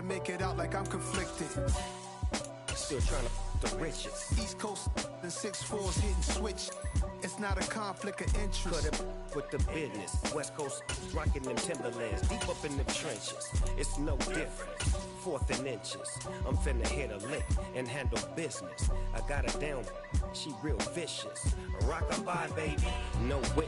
make it out like I'm conflicted. Still trying to the riches. East Coast and 6'4's hitting switch. It's not a conflict of interest. Cut it with the business. West Coast rocking them Timberlands, deep up in the trenches. It's no different. 4th and inches. I'm finna hit a lick and handle business. I got her down. She real vicious. Rock-a-bye, baby. No wit.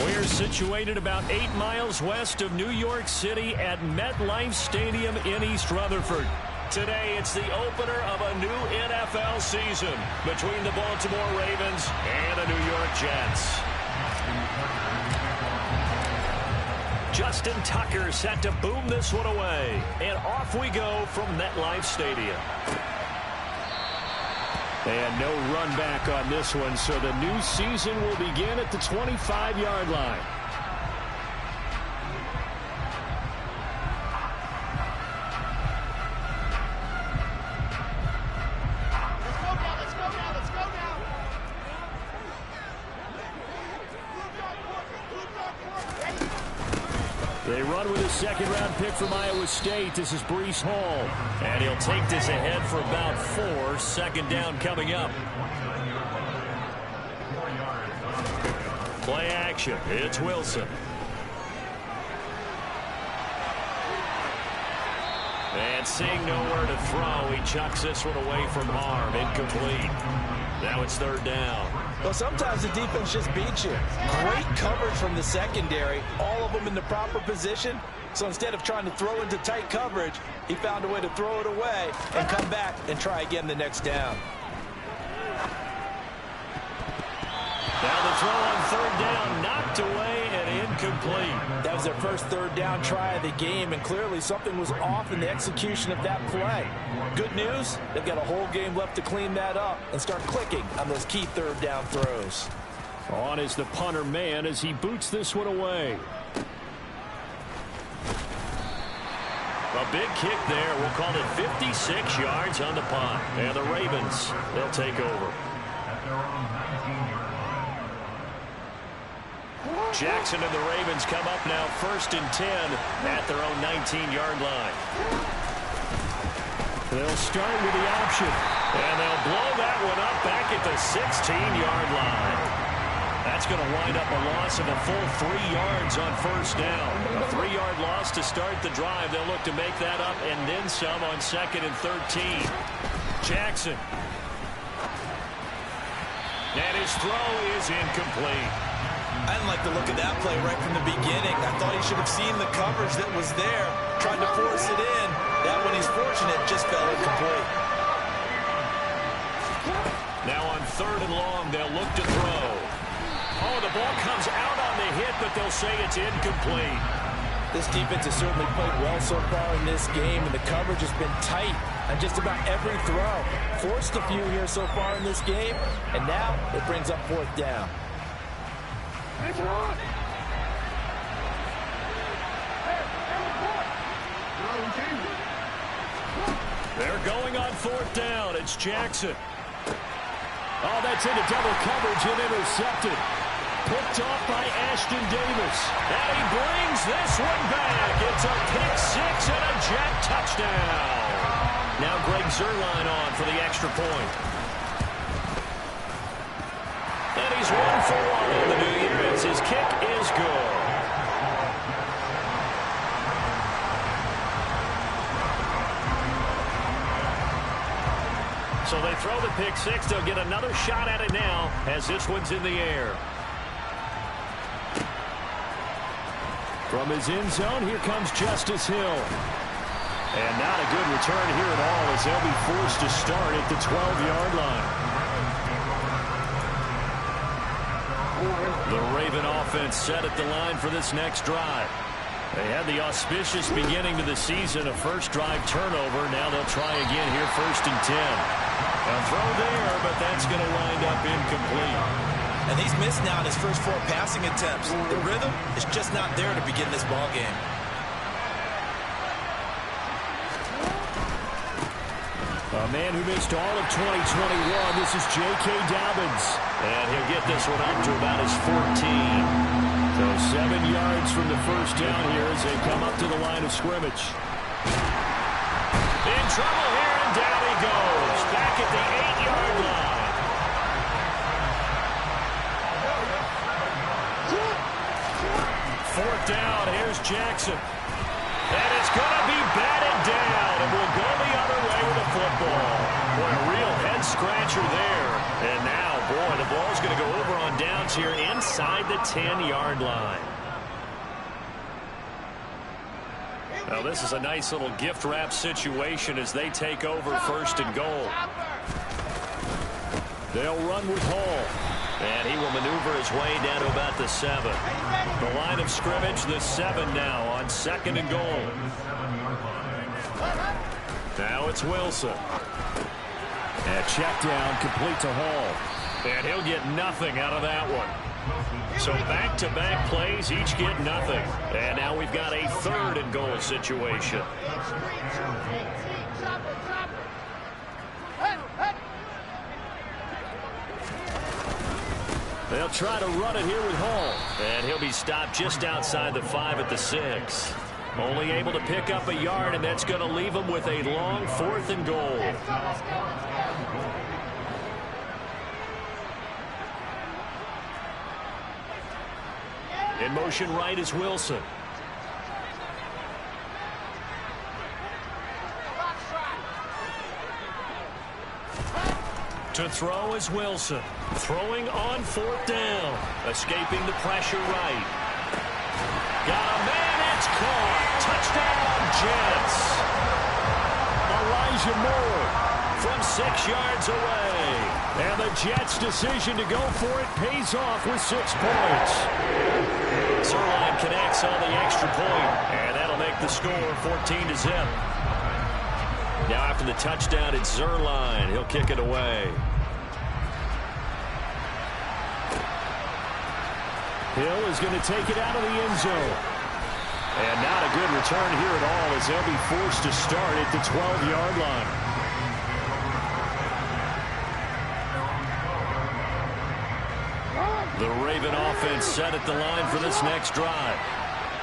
We're situated about 8 miles west of New York City at MetLife Stadium in East Rutherford. Today, it's the opener of a new NFL season between the Baltimore Ravens and the New York Jets. Justin Tucker set to boom this one away. And off we go from MetLife Stadium. And no run back on this one, so the new season will begin at the 25-yard line. They run with a second-round pick from Iowa State. This is Breece Hall. And he'll take this ahead for about 4. Second down coming up. Play action. It's Wilson. And seeing nowhere to throw, he chucks this one away from harm. Incomplete. Now it's 3rd down. Well, sometimes the defense just beats you. Great coverage from the secondary, all of them in the proper position. So instead of trying to throw into tight coverage, he found a way to throw it away and come back and try again the next down. Now the throw on 3rd down, knocked away and incomplete. That was their first 3rd down try of the game, and clearly something was off in the execution of that play. Good news, they've got a whole game left to clean that up and start clicking on those key 3rd down throws. On is the punter man as he boots this one away. A big kick there. We'll call it 56 yards on the punt. And the Ravens, they'll take over. Jackson and the Ravens come up now 1st and 10 at their own 19-yard line. They'll start with the option. And they'll blow that one up back at the 16-yard line. That's going to wind up a loss of a full 3 yards on 1st down. A 3-yard loss to start the drive. They'll look to make that up and then some on 2nd and 13. Jackson. And his throw is incomplete. I didn't like the look of that play right from the beginning. I thought he should have seen the coverage that was there, tried to force it in. That one, he's fortunate, just fell incomplete. Now on 3rd and long, they'll look to throw. Oh, the ball comes out on the hit, but they'll say it's incomplete. This defense has certainly played well so far in this game, and the coverage has been tight on just about every throw. Forced a few here so far in this game, and now it brings up 4th down. They're going on 4th down. It's Jackson. Oh, that's into double coverage and intercepted. Picked off by Ashton Davis. And he brings this one back. It's a pick 6 and a Jet touchdown. Now Greg Zuerlein on for the extra point. And he's 1 for 1 on the new year as his kick is good. So they throw the pick 6. They'll get another shot at it now as this one's in the air. From his end zone, here comes Justice Hill. And not a good return here at all as they'll be forced to start at the 12-yard line. The Raven offense set at the line for this next drive. They had the auspicious beginning to the season, a first drive turnover. Now they'll try again here, 1st and 10. A throw there, but that's going to wind up incomplete. And he's missed now in his first 4 passing attempts. The rhythm is just not there to begin this ball game. A man who missed all of 2021. This is J.K. Dobbins. And he'll get this one up to about his 14. So 7 yards from the first down here as they come up to the line of scrimmage. trouble here, and down he goes. Back at the 8-yard line. Fourth down, here's Jackson. And it's going to be batted down, and we'll go the other way with the football. Boy, a real head-scratcher there. And now, boy, the ball's going to go over on downs here inside the 10-yard line. Now, this is a nice little gift-wrap situation as they take over first and goal. They'll run with Hall. And he will maneuver his way down to about the 7. The line of scrimmage, the 7 now on second and goal. Now it's Wilson. And check down complete to Hall. And he'll get nothing out of that one. So back-to-back plays, each get nothing. And now we've got a third and goal situation. They'll try to run it here with Hall. And he'll be stopped just outside the 5 at the 6. Only able to pick up a yard, and that's going to leave him with a long 4th and goal. In motion right is Wilson. To throw is Wilson. Throwing on 4th down. Escaping the pressure right. Got a man, it's caught. Touchdown, Jets. Elijah Moore from 6 yards away. And the Jets' decision to go for it pays off with 6 points. Zuerlein connects on the extra point, and that'll make the score 14-0. Now after the touchdown, it's Zuerlein. He'll kick it away. Hill is going to take it out of the end zone. And not a good return here at all as they'll be forced to start at the 12-yard line. The Raven offense set at the line for this next drive.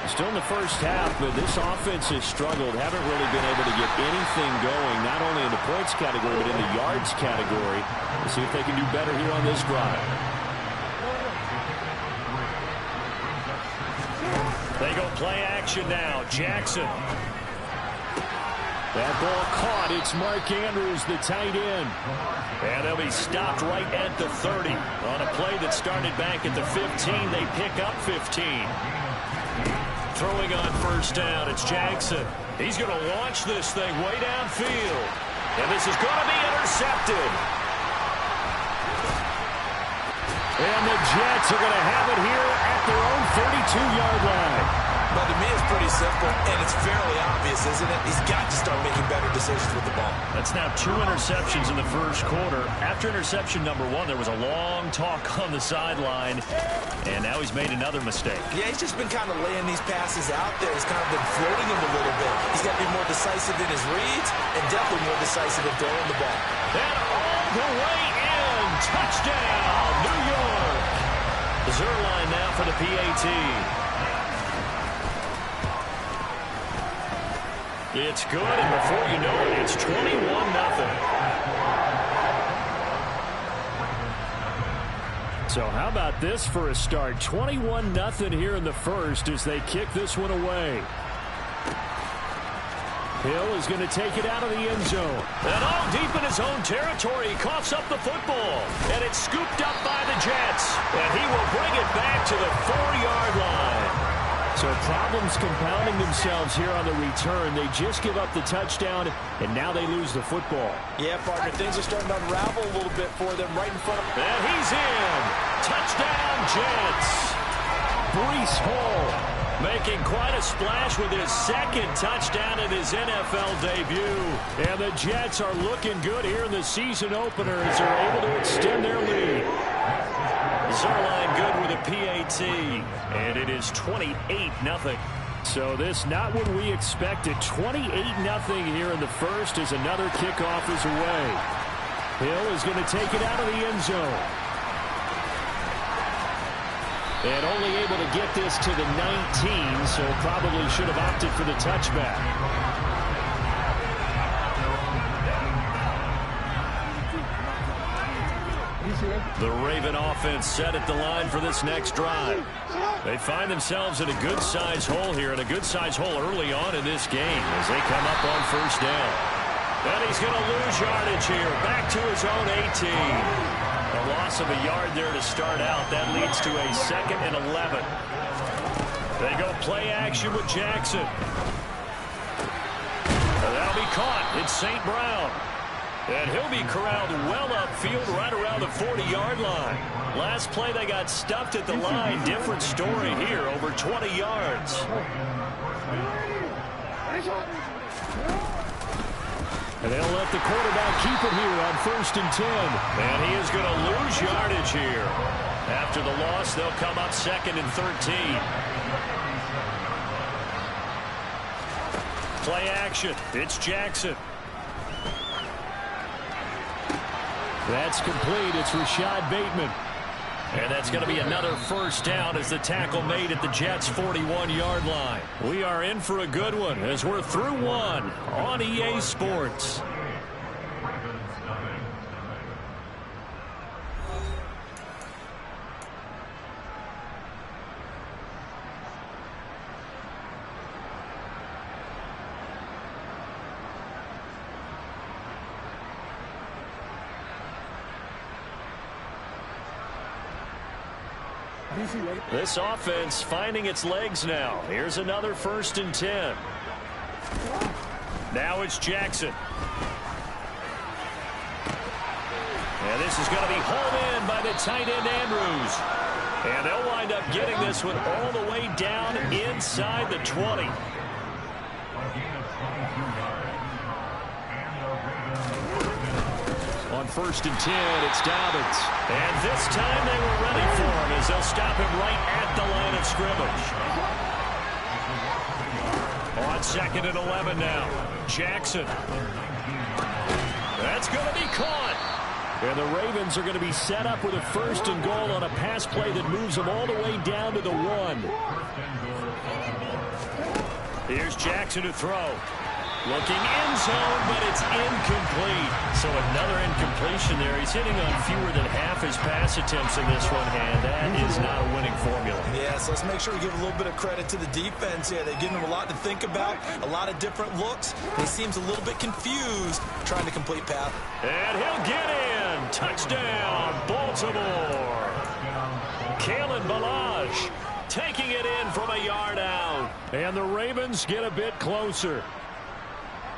Still in the first half, but this offense has struggled. Haven't really been able to get anything going, not only in the points category, but in the yards category. We'll see if they can do better here on this drive. They go play action now. Jackson. That ball caught. It's Mark Andrews, the tight end. And they'll be stopped right at the 30. On a play that started back at the 15, they pick up 15. Throwing on first down, it's Jackson. He's going to launch this thing way downfield. And this is going to be intercepted. And the Jets are going to have it here at their own 32-yard line. But to me, it's pretty simple, and it's fairly obvious, isn't it? He's got to start making better decisions with the ball. That's now 2 interceptions in the first quarter. After interception number 1, there was a long talk on the sideline, and now he's made another mistake. Yeah, he's just been kind of laying these passes out there. He's kind of been floating them a little bit. He's got to be more decisive in his reads and definitely more decisive in throwing the ball. And all the way in. Touchdown, New York. Zuerlein now for the PAT. It's good, and before you know it, it's 21-0. So how about this for a start? 21-0 here in the first as they kick this one away. Hill is going to take it out of the end zone. And all deep in his own territory, he coughs up the football. And it's scooped up by the Jets. And he will bring it back to the 4-yard line. So problems compounding themselves here on the return. They just give up the touchdown, and now they lose the football. Yeah, partner, things are starting to unravel a little bit for them right in front of them. And he's in. Touchdown, Jets. Breece Hall making quite a splash with his second touchdown in his NFL debut. And the Jets are looking good here in the season opener as they're able to extend their lead. Zuerlein good with a PAT, and it is 28-0. So this not what we expected. 28-0 here in the first as another kickoff is away. Hill is going to take it out of the end zone. And only able to get this to the 19, so probably should have opted for the touchback. The Raven offense set at the line for this next drive. They find themselves in a good-sized hole here, and a good-sized hole early on in this game as they come up on first down. And he's going to lose yardage here, back to his own 18. A loss of a yard there to start out. That leads to a 2nd and 11. They go play action with Jackson. And that'll be caught. It's St. Brown. And he'll be corralled well upfield right around the 40-yard line. Last play, they got stuffed at the line. Different story here, over 20 yards. And they'll let the quarterback keep it here on 1st and 10. And he is going to lose yardage here. After the loss, they'll come up 2nd and 13. Play action. It's Jackson. That's complete. It's Rashad Bateman. And that's going to be another first down as the tackle made at the Jets' 41-yard line. We are in for a good one as we're through one on EA Sports. This offense finding its legs now. Here's another 1st and 10. Now it's Jackson. And this is going to be hauled in by the tight end Andrews. And they'll wind up getting this one all the way down inside the 20. On 1st and 10, it's Dobbins. And this time they were ready for him as they'll stop him right at the line of scrimmage. On 2nd and 11 now, Jackson. That's going to be caught. And the Ravens are going to be set up with a 1st and goal on a pass play that moves them all the way down to the 1. Here's Jackson to throw. Looking in zone, but it's incomplete. So another incompletion there. He's hitting on fewer than half his pass attempts in this one, and that is not a winning formula. Yeah, so let's make sure we give a little bit of credit to the defense here. They're giving him a lot to think about, a lot of different looks. He seems a little bit confused trying to complete pass. And he'll get in. Touchdown, Baltimore. Kalen Ballage taking it in from a yard out. And the Ravens get a bit closer.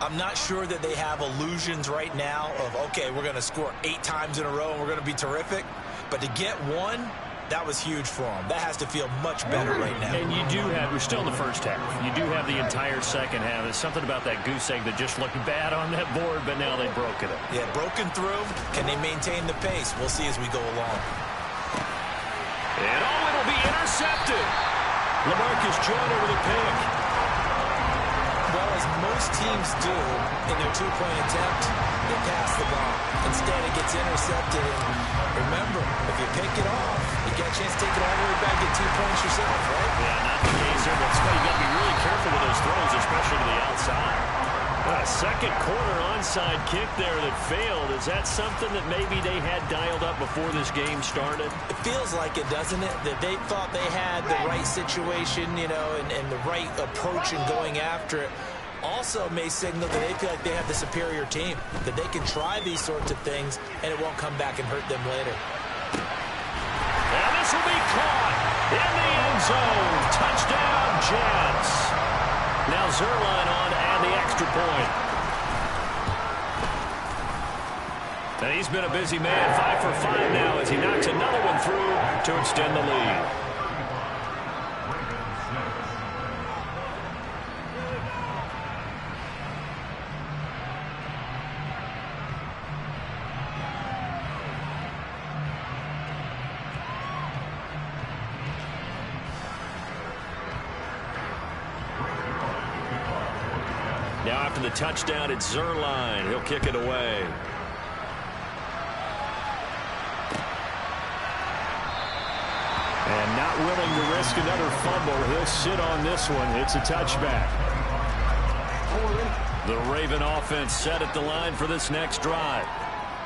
I'm not sure that they have illusions right now of, okay, we're going to score 8 times in a row and we're going to be terrific. But to get one, that was huge for them. That has to feel much better right now. And you do have, we're still in the first half. You do have the entire second half. There's something about that goose egg that just looked bad on that board, but now they've broken it. Yeah, broken through. Can they maintain the pace? We'll see as we go along. And it'll be intercepted. LaMarcus Joyner with a pick. Well, as most teams do in their 2-point attempt, they pass the ball. Instead, it gets intercepted. And remember, if you pick it off, you get a chance to take it all the way back, get 2 points yourself, right? Yeah, not the case there. That's why you got to be really careful with those throws, especially to the outside. A second quarter onside kick there that failed. Is that something that maybe they had dialed up before this game started? It feels like it, doesn't it? That they thought they had the right situation, you know, and the right approach in going after it. Also may signal that they feel like they have the superior team, that they can try these sorts of things and it won't come back and hurt them later. And this will be caught in the end zone. Touchdown, Jets. Now Zuerlein on and the extra point. And he's been a busy man, 5 for 5 now as he knocks another one through to extend the lead. Now after the touchdown, it's Zuerlein. He'll kick it away. And not willing to risk another fumble. He'll sit on this one. It's a touchback. The Raven offense set at the line for this next drive.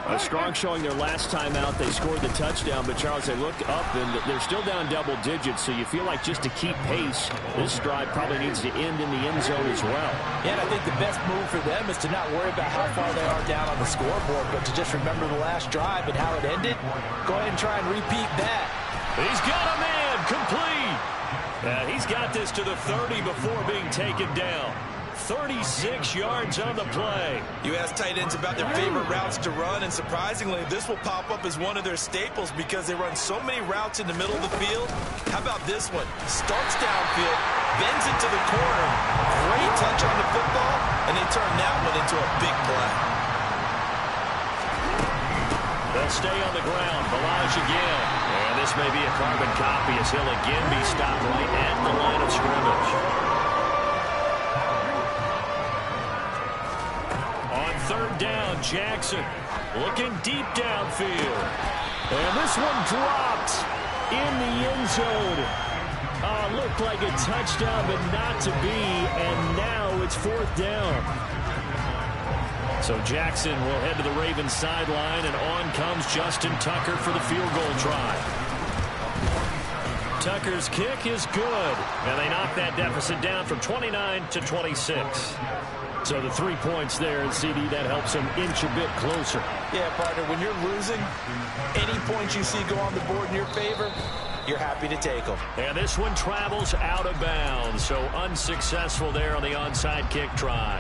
A strong showing their last time out. They scored the touchdown, but Charles, they look up and they're still down double digits, so you feel like just to keep pace, this drive probably needs to end in the end zone as well. Yeah, and I think the best move for them is to not worry about how far they are down on the scoreboard, but to just remember the last drive and how it ended. Go ahead and try and repeat that. He's got a man, complete. He's got this to the 30 before being taken down. 36 yards on the play. You ask tight ends about their favorite routes to run, and surprisingly, this will pop up as one of their staples because they run so many routes in the middle of the field. How about this one? Starts downfield, bends it to the corner. Great touch on the football, and they turn that one into a big play. They'll stay on the ground. Ballage again. And this may be a carbon copy as he'll again be stopped right at the line of scrimmage. Third down, Jackson looking deep downfield. And this one dropped in the end zone. Looked like a touchdown, but not to be. And now it's fourth down. So Jackson will head to the Ravens sideline, and on comes Justin Tucker for the field goal try. Tucker's kick is good, and they knock that deficit down from 29 to 26. So the 3 points there, and CD, that helps them inch a bit closer. Yeah, partner, when you're losing, any points you see go on the board in your favor, you're happy to take them. And this one travels out of bounds, so unsuccessful there on the onside kick try.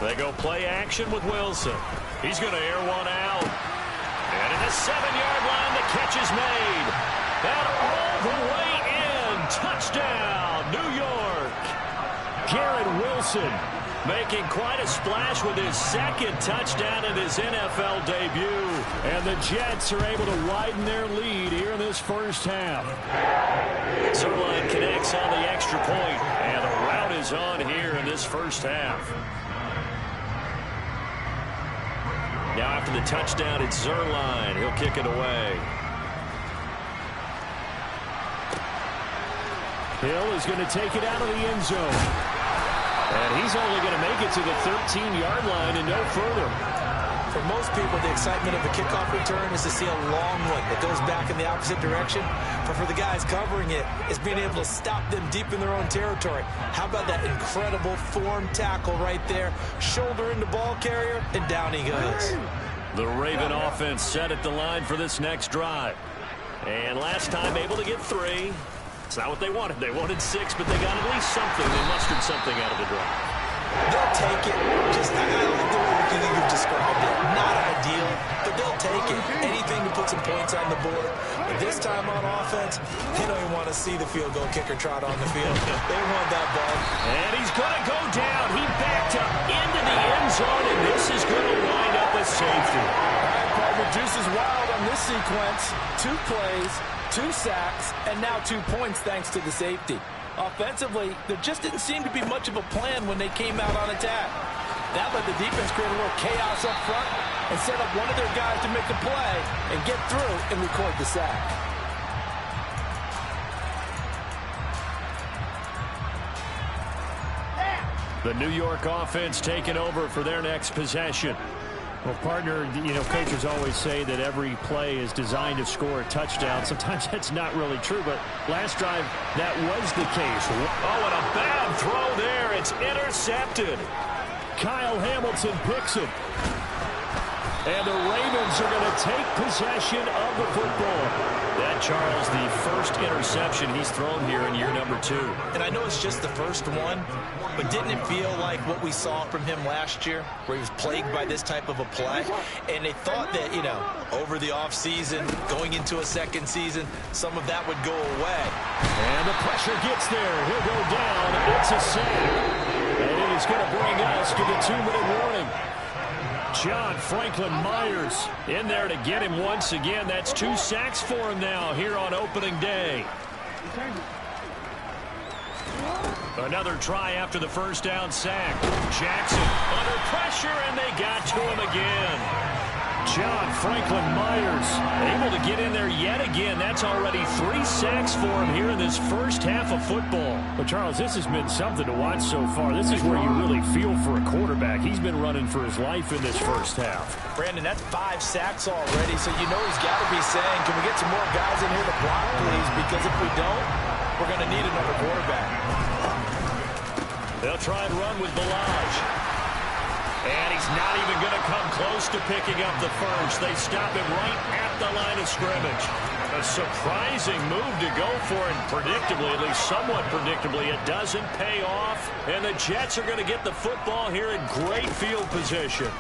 They go play action with Wilson. He's going to air one out. And at the 7-yard line, the catch is made. And all the way in. Touchdown, New York. Garrett Wilson making quite a splash with his second touchdown in his NFL debut. And the Jets are able to widen their lead here in this first half. Zuerlein connects on the extra point. And the route is on here in this first half. Now after the touchdown, it's Zuerlein. He'll kick it away. Hill is going to take it out of the end zone. And he's only going to make it to the 13-yard line and no further. For most people, the excitement of a kickoff return is to see a long one that goes back in the opposite direction. But for the guys covering it, it's being able to stop them deep in their own territory. How about that incredible form tackle right there? Shoulder into ball carrier, and down he goes. The Raven offense set at the line for this next drive. And last time able to get 3. It's not what they wanted. They wanted 6, but they got at least something. They mustered something out of the drive. They'll take it. Just, I like the way you've described it. Not ideal, but they'll take it. Anything to put some points on the board. But this time on offense, they don't even want to see the field goal kicker trot on the field. They want that ball. And he's going to go down. He backed up into the end zone, and this is going to wind up a safety. All right, partner, juice is wild on this sequence. 2 plays, 2 sacks, and now 2 points thanks to the safety. Offensively, there just didn't seem to be much of a plan when they came out on attack. That let the defense create a little chaos up front and set up one of their guys to make a play and get through and record the sack. The New York offense taking over for their next possession. Well, partner, you know, coaches always say that every play is designed to score a touchdown. Sometimes that's not really true, but last drive, that was the case. Oh, and a bad throw there. It's intercepted. Kyle Hamilton picks it. And the Ravens are going to take possession of the football. That, Charles, the first interception he's thrown here in year number 2. And I know it's just the first one, but didn't it feel like what we saw from him last year, where he was plagued by this type of a play? And they thought that, you know, over the offseason, going into a second season, some of that would go away. And the pressure gets there. He'll go down. It's a sack. And it is going to bring us to the 2-minute warning. John Franklin Myers in there to get him once again. That's 2 sacks for him now here on opening day. Another try after the first down sack. Jackson under pressure, and they got to him again. John Franklin Myers able to get in there yet again. That's already 3 sacks for him here in this first half of football. Well, Charles, this has been something to watch so far. This is where you really feel for a quarterback. He's been running for his life in this first half. Brandon, that's 5 sacks already, so you know he's got to be saying, can we get some more guys in here to block, please? Because if we don't, we're going to need another quarterback. They'll try and run with Ballage. And he's not even going to come close to picking up the first. They stop him right at the line of scrimmage. A surprising move to go for, and predictably, at least somewhat predictably, it doesn't pay off. And the Jets are going to get the football here in great field position.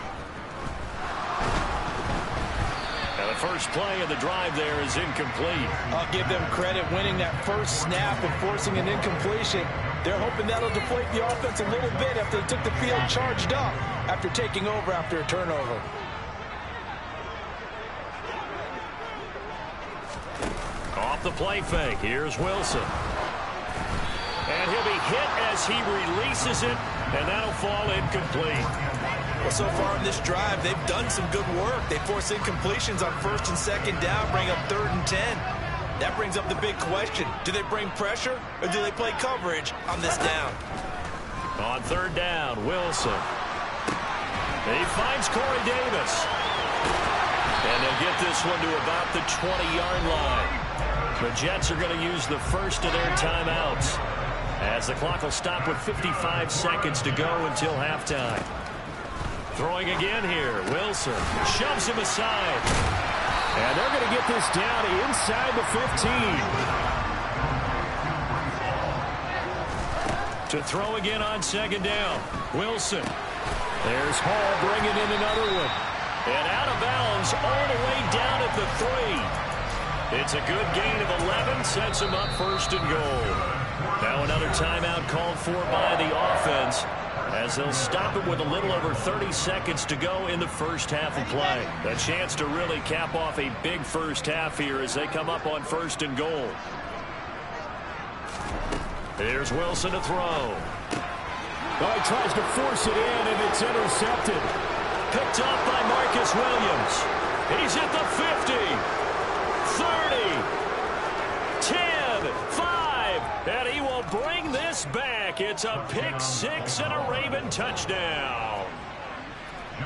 And the first play of the drive there is incomplete. I'll give them credit winning that first snap and forcing an incompletion. They're hoping that'll deflate the offense a little bit after they took the field charged up after taking over after a turnover. Off the play fake, here's Wilson. And he'll be hit as he releases it, and that'll fall incomplete. Well, so far in this drive, they've done some good work. They force incompletions on 1st and 2nd down, bring up 3rd and 10. That brings up the big question. Do they bring pressure, or do they play coverage on this down? On 3rd down, Wilson. He finds Corey Davis. And they'll get this one to about the 20-yard line. The Jets are going to use the first of their timeouts, as the clock will stop with 55 seconds to go until halftime. Throwing again here, Wilson shoves him aside. And they're going to get this down inside the 15. To throw again on 2nd down, Wilson. There's Hall bringing in another one. And out of bounds all the way down at the 3. It's a good gain of 11, sets him up 1st and goal. Now another timeout called for by the offense, as they'll stop it with a little over 30 seconds to go in the first half of play. A chance to really cap off a big first half here as they come up on 1st and goal. Here's Wilson to throw. Oh, he tries to force it in, and it's intercepted. Picked off by Marcus Williams. He's at the 50, 30, 10, 5, and he will bring this back. It's a pick 6 and a Raven touchdown.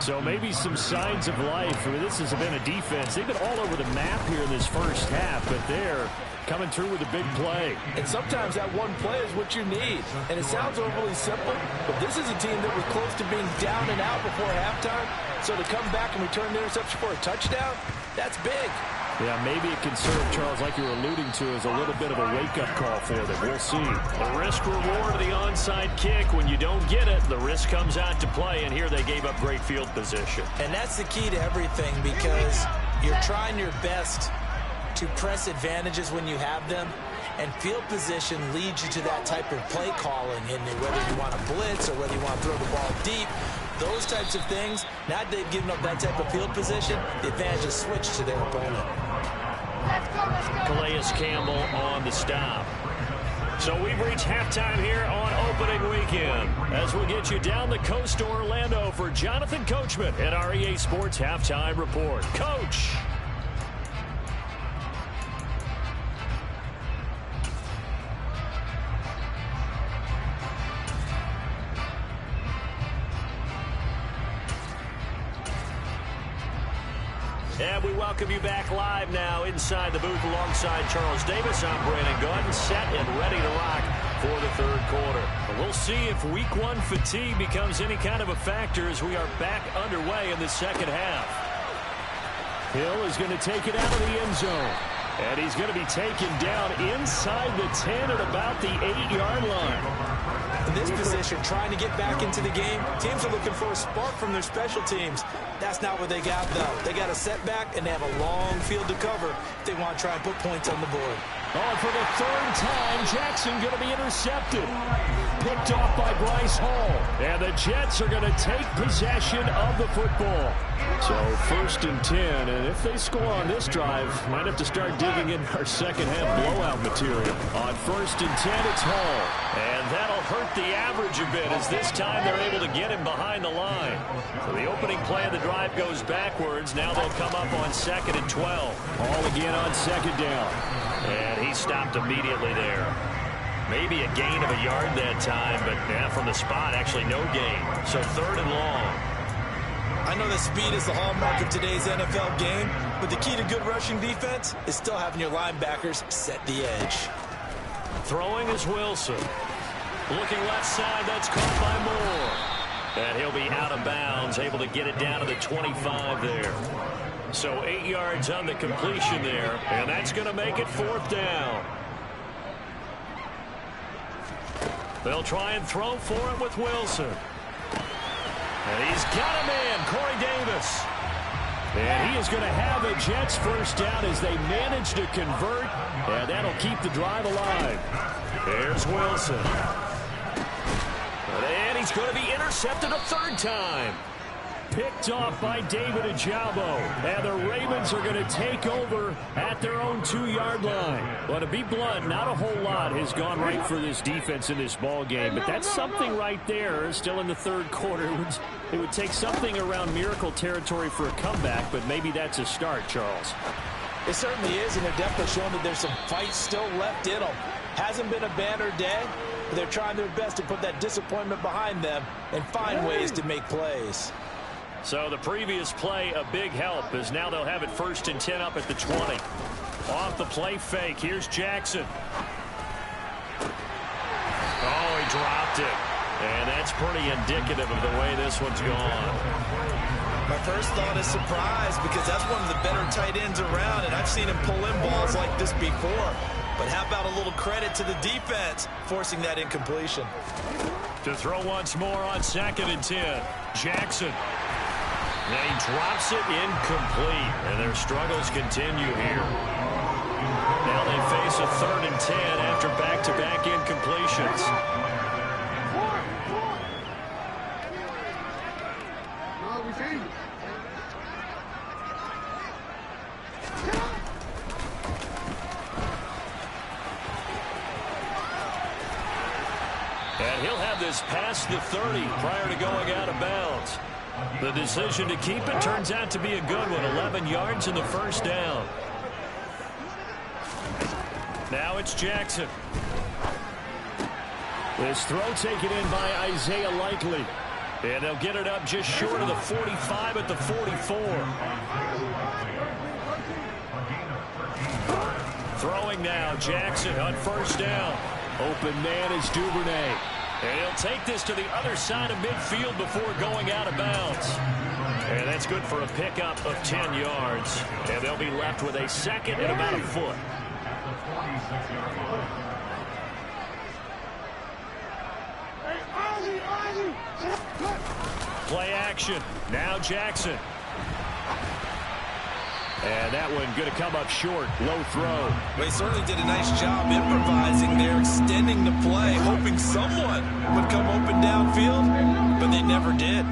So maybe some signs of life. I mean, this has been a defense. They've been all over the map here in this first half, but they're coming through with a big play. And sometimes that one play is what you need. And it sounds overly simple, but this is a team that was close to being down and out before halftime. So to come back and return the interception for a touchdown, that's big. Yeah, maybe it can serve, Charles, like you were alluding to, as a little bit of a wake-up call for them. We'll see. The risk-reward of the onside kick. When you don't get it, the risk comes out to play, and here they gave up great field position. And that's the key to everything, because you're trying your best to press advantages when you have them, and field position leads you to that type of play calling, and whether you want to blitz or whether you want to throw the ball deep, those types of things. Now that they've given up that type of field position, the advantage is switched to their opponent. Calais Campbell on the stop. So we've reached halftime here on opening weekend, as we'll get you down the coast to Orlando for Jonathan Coachman at our EA Sports Halftime Report. Coach! And we welcome you back live now inside the booth alongside Charles Davis. I'm Brandon Gaudin, set and ready to rock for the 3rd quarter. But we'll see if week 1 fatigue becomes any kind of a factor as we are back underway in the 2nd half. Hill is going to take it out of the end zone. And he's going to be taken down inside the 10 at about the 8-yard line. In this position, trying to get back into the game, teams are looking for a spark from their special teams. That's not what they got, though. They got a setback, and they have a long field to cover if they want to try and put points on the board. Oh, and for the third time, Jackson going to be intercepted. Picked off by Bryce Hall. And the Jets are going to take possession of the football. So 1st and 10, and if they score on this drive, might have to start digging in our second half blowout material. On 1st and 10, it's Hall. And that'll hurt the average a bit as this time they're able to get him behind the line. So the opening play of the drive goes backwards. Now they'll come up on 2nd and 12. Hall again on 2nd down. And he stopped immediately there. Maybe a gain of a yard that time, but from the spot, actually no gain. So 3rd and long. I know that speed is the hallmark of today's NFL game, but the key to good rushing defense is still having your linebackers set the edge. Throwing is Wilson. Looking left side, that's caught by Moore. And he'll be out of bounds, able to get it down to the 25 there. So 8 yards on the completion there, and that's going to make it 4th down. They'll try and throw for it with Wilson. And he's got a man, Corey Davis. And he is going to have a Jets first down as they manage to convert. And that'll keep the drive alive. There's Wilson. And he's going to be intercepted a 3rd time. Picked off by David Ojabo. And the Ravens are going to take over at their own 2-yard line. But to be blunt, not a whole lot has gone right for this defense in this ball game. But that's something right there. Still in the 3rd quarter. It would take something around miracle territory for a comeback, but maybe that's a start, Charles. It certainly is, and they're definitely showing that there's some fight still left in them. Hasn't been a banner day, but they're trying their best to put that disappointment behind them and find ways to make plays. So the previous play, a big help, as now they'll have it 1st and 10 up at the 20. Off the play fake, here's Jackson. Oh, he dropped it. And that's pretty indicative of the way this one's gone. My first thought is surprise, because that's one of the better tight ends around, and I've seen him pull in balls like this before. But how about a little credit to the defense forcing that incompletion? To throw once more on 2nd and 10. Jackson. And he drops it incomplete, and their struggles continue here. Now they face a 3rd and 10 after back-to-back incompletions. And he'll have this past the 30 prior to going out of bounds. The decision to keep it turns out to be a good one. 11 yards in the 1st down. Now it's Jackson. This throw taken in by Isaiah Likely. And they'll get it up just short of the 45 at the 44. Throwing now, Jackson on 1st down. Open man is Duvernay. And he'll take this to the other side of midfield before going out of bounds. And that's good for a pickup of 10 yards. And they'll be left with a 2nd and about a foot. Play action. Now Jackson. And that one going to come up short. Low throw. They certainly did a nice job improvising there, extending the play, hoping someone would come open downfield, but they never did.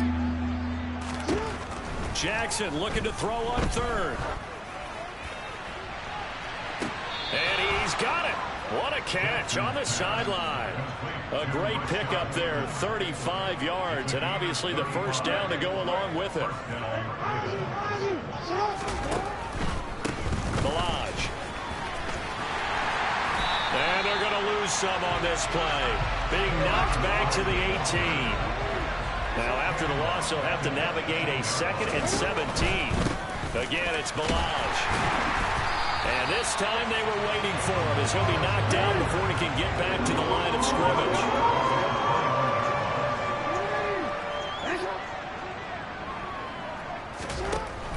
Jackson looking to throw on 3rd. And he's got it. What a catch on the sideline. A great pickup there, 35 yards, and obviously the 1st down to go along with it. Balaj. And they're going to lose some on this play. Being knocked back to the 18. Now after the loss, they'll have to navigate a 2nd and 17. Again, it's Balaj. And this time they were waiting for him as he'll be knocked down before he can get back to the line of scrimmage.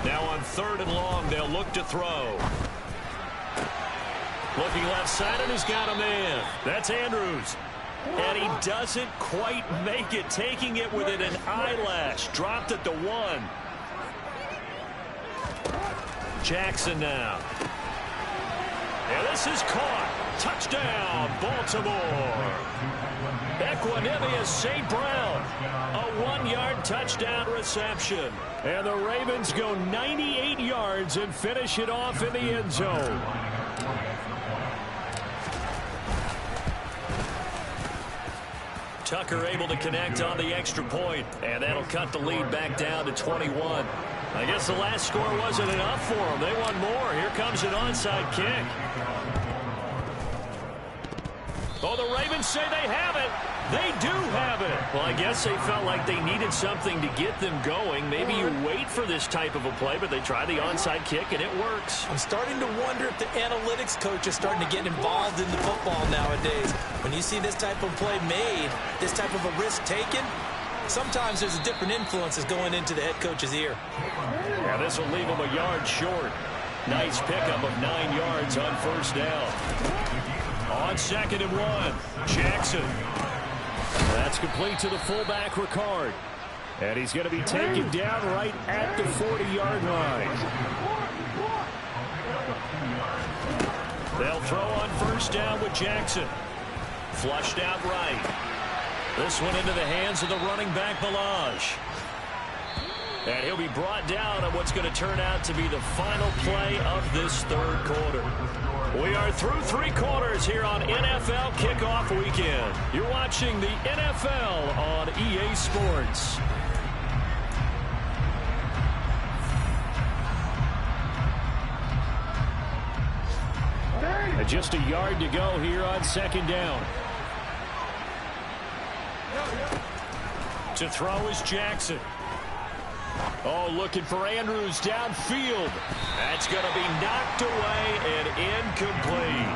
Now on 3rd and long, they'll look to throw. Looking left side, and he's got a man. That's Andrews. And he doesn't quite make it, taking it within an eyelash. Dropped at the 1. And this is caught. Touchdown, Baltimore. Equanimeous St. Brown. A 1-yard touchdown reception. And the Ravens go 98 yards and finish it off in the end zone. Tucker able to connect on the extra point, and that'll cut the lead back down to 21. I guess the last score wasn't enough for them. They want more. Here comes an onside kick. Oh, the Ravens say they have it. They do have it. Well, I guess they felt like they needed something to get them going. Maybe you wait for this type of a play, but they try the onside kick, and it works. I'm starting to wonder if the analytics coach is starting to get involved in the football nowadays. When you see this type of play made, this type of a risk taken, sometimes there's a different influences going into the head coach's ear. Yeah, this will leave him a yard short. Nice pickup of 9 yards on first down. On 2nd and 1, Jackson. That's complete to the fullback, Ricard. And he's going to be taken down right at the 40-yard line. They'll throw on first down with Jackson. Flushed out right. This one into the hands of the running back, Ballage. And he'll be brought down on what's going to turn out to be the final play of this third quarter. We are through 3 quarters here on NFL Kickoff Weekend. You're watching the NFL on EA Sports. And just a yard to go here on 2nd down. To throw is Jackson. Oh, looking for Andrews downfield. That's going to be knocked away and incomplete.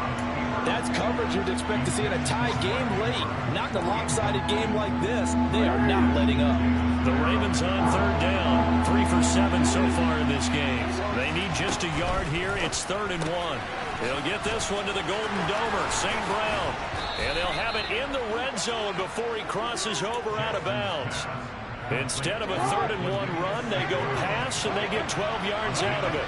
That's coverage you'd expect to see in a tie game late. Not in a lopsided game like this. They are not letting up. The Ravens on 3rd down. 3 for 7 so far in this game. They need just a yard here. It's 3rd and 1. They'll get this one to the Golden Domer, St. Brown. And they'll have it in the red zone before he crosses over out of bounds. Instead of a 3rd and 1 run, they go pass, and they get 12 yards out of it.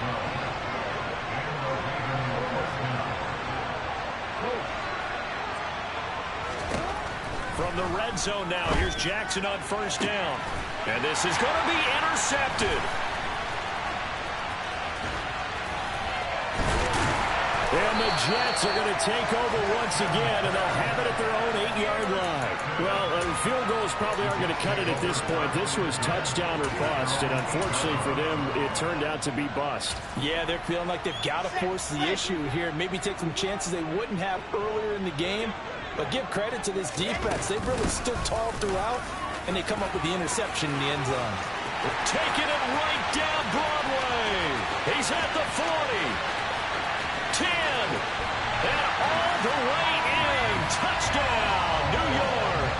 From the red zone now, here's Jackson on first down. And this is going to be intercepted. And the Jets are going to take over once again, and they'll have it at their own 8-yard line. Well, field goals probably aren't going to cut it at this point. This was touchdown or bust, and unfortunately for them, it turned out to be bust. Yeah, they're feeling like they've got to force the issue here. Maybe take some chances they wouldn't have earlier in the game. But give credit to this defense. They've really stood tall throughout, and they come up with the interception in the end zone. Taking it right down Broadway. He's at the 40. 10, and all the way in. Touchdown, New York.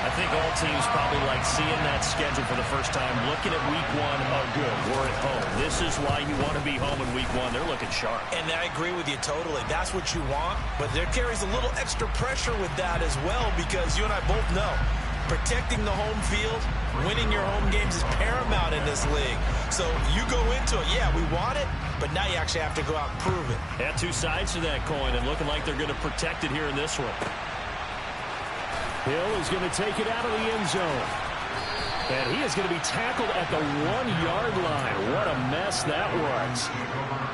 I think all teams probably like seeing that schedule for the first time, looking at week 1. Oh, good, we're at home. This is why you want to be home in week 1. They're looking sharp. And I agree with you totally. That's what you want, but there carries a little extra pressure with that as well, because you and I both know protecting the home field, winning your home games is paramount in this league. So you go into it, yeah, we want it, but now you actually have to go out and prove it. Yeah, 2 sides to that coin, and looking like they're going to protect it here in this one. Hill is going to take it out of the end zone. And he is going to be tackled at the 1-yard line. What a mess that was.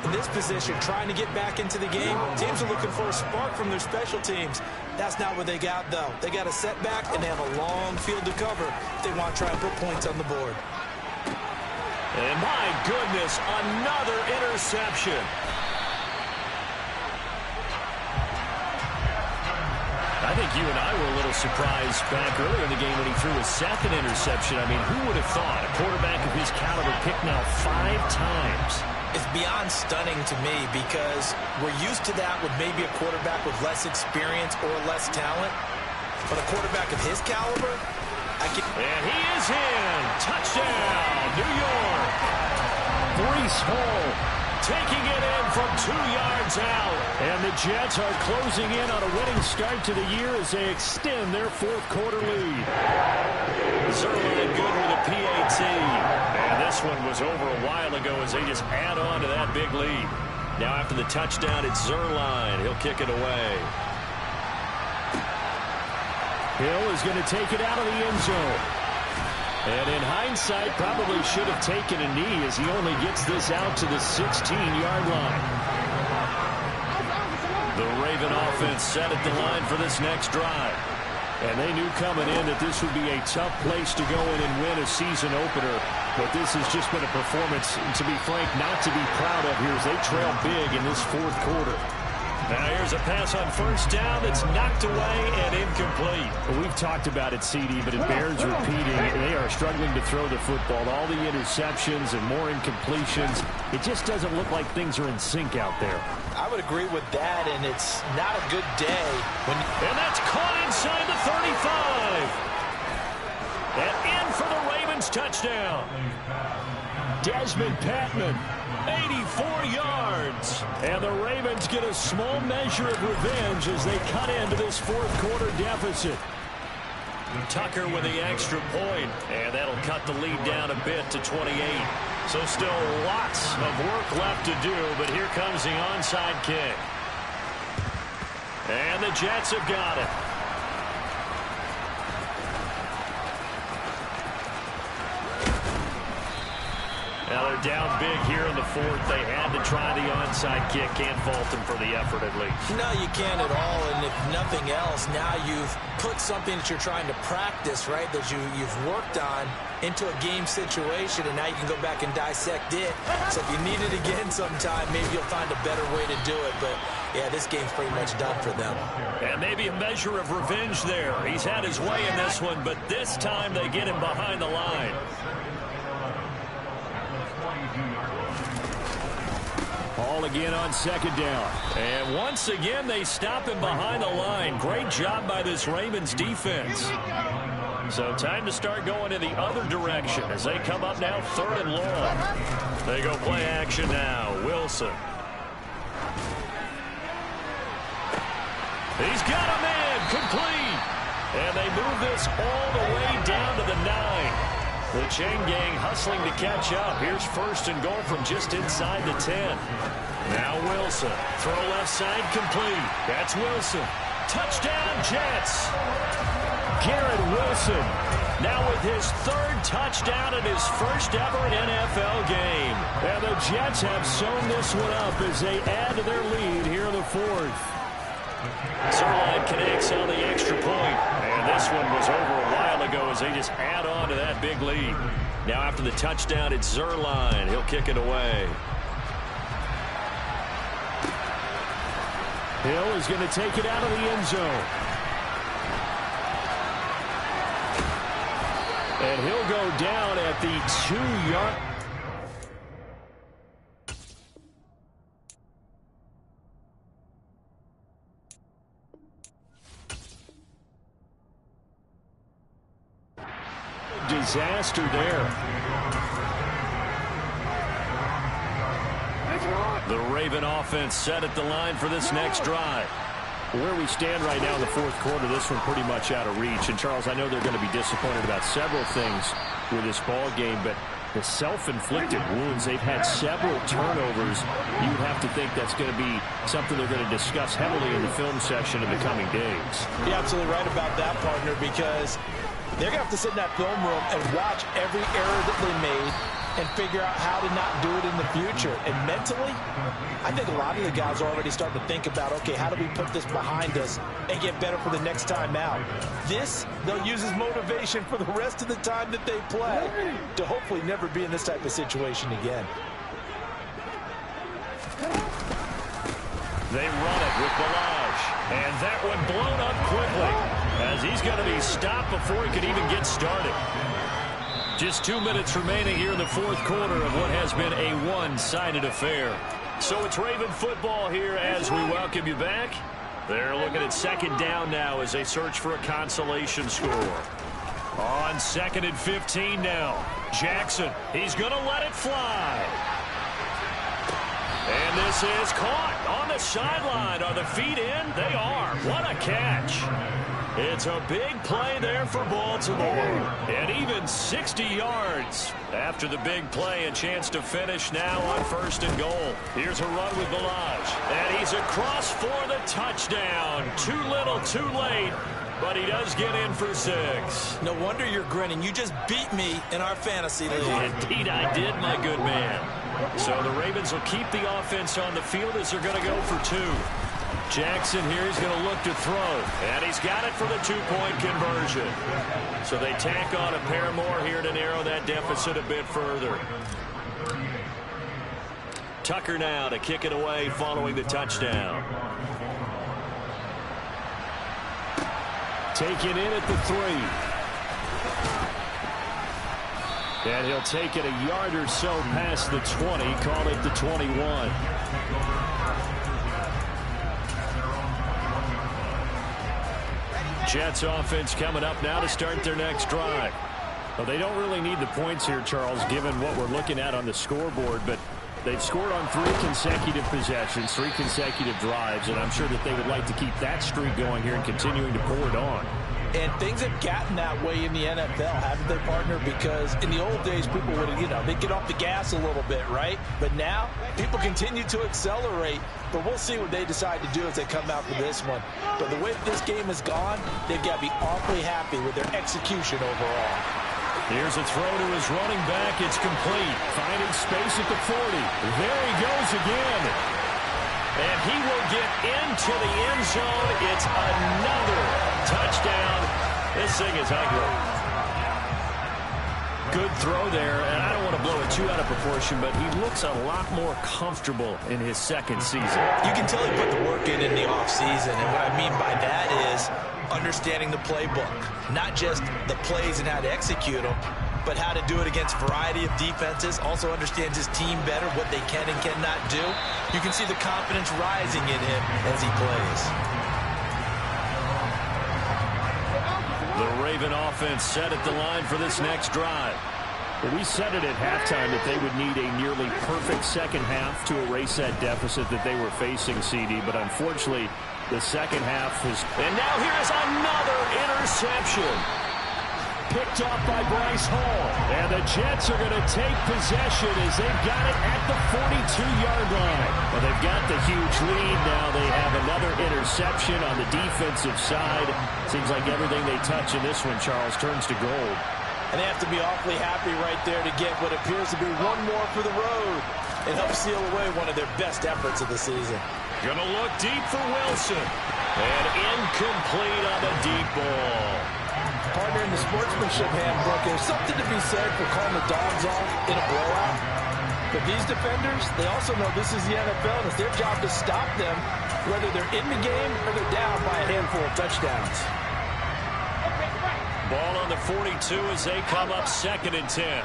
In this position, trying to get back into the game, teams are looking for a spark from their special teams. That's not what they got, though. They got a setback, and they have a long field to cover if they want to try and put points on the board. And my goodness, another interception. I think you and I were a little surprised back earlier in the game when he threw his 2nd interception. I mean, who would have thought a quarterback of his caliber picked now 5 times? It's beyond stunning to me, because we're used to that with maybe a quarterback with less experience or less talent. But a quarterback of his caliber, and he is in. Touchdown, New York. Breece Hall taking it in from 2 yards out. And the Jets are closing in on a winning start to the year as they extend their 4th quarter lead. Zerline good with a PAT. And this one was over a while ago as they just add on to that big lead. Now after the touchdown, it's Zuerlein. He'll kick it away. Hill is going to take it out of the end zone. And in hindsight, probably should have taken a knee as he only gets this out to the 16-yard line. The Raven offense set at the line for this next drive. And they knew coming in that this would be a tough place to go in and win a season opener. But this has just been a performance, to be frank, not to be proud of here as they trail big in this fourth quarter. Now here's a pass on first down that's knocked away and incomplete. Well, we've talked about it, CD, but it bears repeating. They are struggling to throw the football. All the interceptions and more incompletions. It just doesn't look like things are in sync out there. I would agree with that, and it's not a good day. And that's caught inside the 35. And in for the Ravens touchdown. Desmond Patman, 84 yards. And the Ravens get a small measure of revenge as they cut into this fourth quarter deficit. Tucker with the extra point, and that'll cut the lead down a bit to 28. So still lots of work left to do, but here comes the onside kick. And the Jets have got it. Now they're down big here in the fourth. They had to try the onside kick. Can't fault them for the effort at least. No, you can't at all. And if nothing else, now you've put something that you're trying to practice, right, that you've worked on into a game situation, and now you can go back and dissect it. So if you need it again sometime, maybe you'll find a better way to do it. But, yeah, this game's pretty much done for them. And maybe a measure of revenge there. He's had his way in this one, but this time they get him behind the line. Ball again on second down. And once again, they stop him behind the line. Great job by this Ravens defense. So time to start going in the other direction as they come up now third and long. They go play action now. Wilson. He's got a man complete. And they move this all the way down to the 9. The chain gang hustling to catch up. Here's first and goal from just inside the 10. Now Wilson. Throw left side complete. That's Wilson. Touchdown Jets. Garrett Wilson. Now with his third touchdown in his first ever NFL game. And the Jets have sewn this one up as they add to their lead here in the fourth. Zuerlein connects on the extra point. And this one was over a while ago as they just add on to that big lead. Now after the touchdown, it's Zuerlein. He'll kick it away. Hill is going to take it out of the end zone. And he'll go down at the 2-yard. Disaster there. The Raven offense set at the line for this next drive. Where we stand right now in the fourth quarter, this one pretty much out of reach. And, Charles, I know they're going to be disappointed about several things with this ball game, but the self-inflicted wounds, they've had several turnovers. You'd have to think that's going to be something they're going to discuss heavily in the film session in the coming days. You're absolutely right about that, partner, because they're going to have to sit in that film room and watch every error that they made and figure out how to not do it in the future. And mentally, I think a lot of the guys are already starting to think about, okay, how do we put this behind us and get better for the next time out? This, they'll use as motivation for the rest of the time that they play to hopefully never be in this type of situation again. They run it with Ballage. And that one blown up quickly as he's going to be stopped before he could even get started. Just 2 minutes remaining here in the fourth quarter of what has been a one-sided affair. So it's Raven football here as we welcome you back. They're looking at second down now as they search for a consolation score. On second and 15 now. Jackson, he's going to let it fly. And this is caught on the sideline. Are the feet in? They are. What a catch. It's a big play there for Baltimore. And even 60 yards. After the big play, a chance to finish now on 1st and goal. Here's a run with Ballage. And he's across for the touchdown. Too little, too late. But he does get in for 6. No wonder you're grinning. You just beat me in our fantasy league. Indeed I did, my good man. So the Ravens will keep the offense on the field as they're going to go for 2. Jackson here is going to look to throw. And he's got it for the 2-point conversion. So they tack on a pair more here to narrow that deficit a bit further. Tucker now to kick it away following the touchdown. Taken in at the 3. And he'll take it a yard or so past the 20. Call it the 21. Jets offense coming up now to start their next drive. Well, they don't really need the points here, Charles, given what we're looking at on the scoreboard, but they've scored on 3 consecutive possessions, 3 consecutive drives, and I'm sure that they would like to keep that streak going here and continuing to pull it on. And things have gotten that way in the NFL, haven't they, partner? Because in the old days, people would, they'd get off the gas a little bit, right? But now, people continue to accelerate. But we'll see what they decide to do as they come out for this one. But the way this game has gone, they've got to be awfully happy with their execution overall. Here's a throw to his running back. It's complete. Finding space at the 40. There he goes again. And he will get into the end zone. It's another touchdown. This thing is ugly. Good throw there, and I don't want to blow it too out of proportion, but he looks a lot more comfortable in his 2nd season. You can tell he put the work in the offseason, and what I mean by that is understanding the playbook. Not just the plays and how to execute them, but how to do it against a variety of defenses. Also understands his team better, what they can and cannot do. You can see the confidence rising in him as he plays. The Raven offense set at the line for this next drive. Well, we said it at halftime that they would need a nearly perfect second half to erase that deficit that they were facing, CD, but unfortunately, the second half is... And now here is another interception. Picked off by Bryce Hall. And the Jets are going to take possession as they've got it at the 42-yard line. Well, they've got the huge lead. Now they have another interception on the defensive side. Seems like everything they touch in this one, Charles, turns to gold. And they have to be awfully happy right there to get what appears to be one more for the road and help seal away one of their best efforts of the season. Going to look deep for Wilson. And incomplete on the deep ball. Partner, in the sportsmanship handbook, there's something to be said for calling the dogs off in a blowout. But these defenders, they also know this is the NFL, and it's their job to stop them, whether they're in the game or they're down by a handful of touchdowns. Ball on the 42 as they come up 2nd and 10.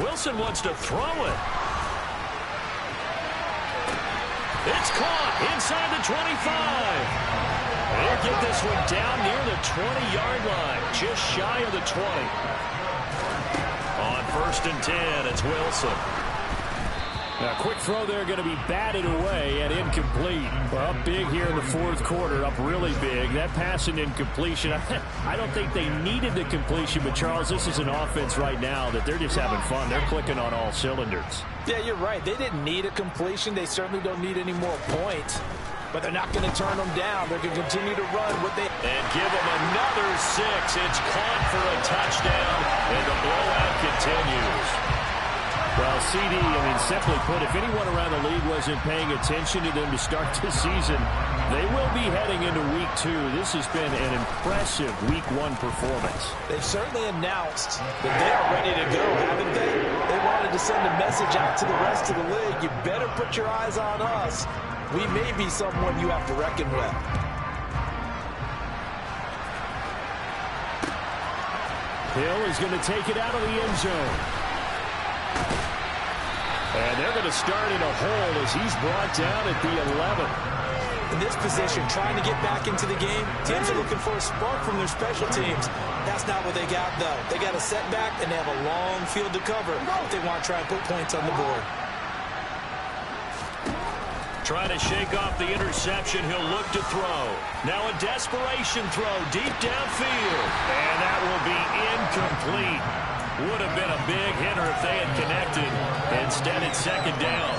Wilson wants to throw it. It's caught inside the 25. They'll get this one down near the 20-yard line, just shy of the 20. On 1st and 10, it's Wilson. Now, quick throw there, going to be batted away and incomplete. Well, up big here in the 4th quarter, up really big. That pass and incompletion, I don't think they needed the completion, but Charles, this is an offense right now that they're just having fun. They're clicking on all cylinders. Yeah, you're right. They didn't need a completion. They certainly don't need any more points. But they're not going to turn them down. They're going to continue to run what they... And give them another 6. It's caught for a touchdown, and the blowout continues. Well, CD, simply put, if anyone around the league wasn't paying attention to them to start this season, they will be heading into Week 2. This has been an impressive Week 1 performance. They've certainly announced that they are ready to go, haven't they? They wanted to send a message out to the rest of the league. You better put your eyes on us. We may be someone you have to reckon with. Hill is going to take it out of the end zone. And they're going to start in a hole as he's brought down at the 11. In this position, trying to get back into the game, teams are looking for a spark from their special teams. That's not what they got, though. They got a setback, and they have a long field to cover if they want to try and put points on the board. Trying to shake off the interception. He'll look to throw. Now a desperation throw deep downfield. And that will be incomplete. Would have been a big hitter if they had connected. Instead, it's second down.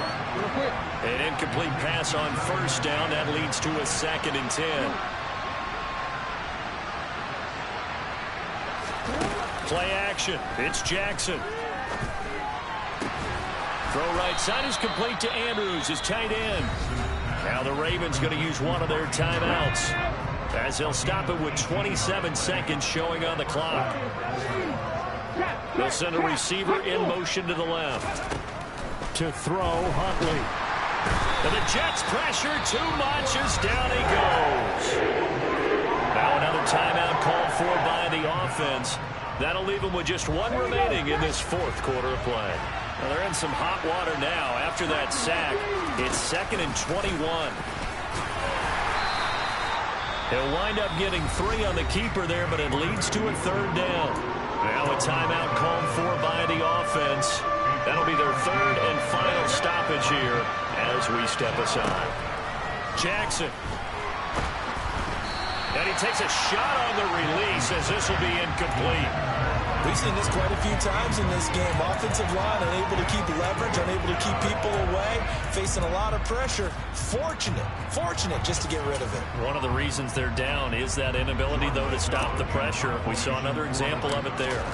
An incomplete pass on first down. That leads to a 2nd and 10. Play action. It's Jackson. Throw right side is complete to Andrews, his tight end. Now the Ravens going to use one of their timeouts, as they'll stop it with 27 seconds showing on the clock. They'll send a receiver in motion to the left. To throw, Huntley. And the Jets pressure too much as down he goes. Now another timeout called for by the offense. That'll leave them with just one remaining in this 4th quarter of play. Well, they're in some hot water now after that sack. It's 2nd and 21. He'll wind up getting 3 on the keeper there, but it leads to a 3rd down. Now a timeout called for by the offense. That'll be their 3rd and final stoppage here as we step aside. Jackson. And he takes a shot on the release as this will be incomplete. We've seen this quite a few times in this game. Offensive line unable to keep leverage, unable to keep people away, facing a lot of pressure. Fortunate just to get rid of it. One of the reasons they're down is that inability, though, to stop the pressure. We saw another example of it there.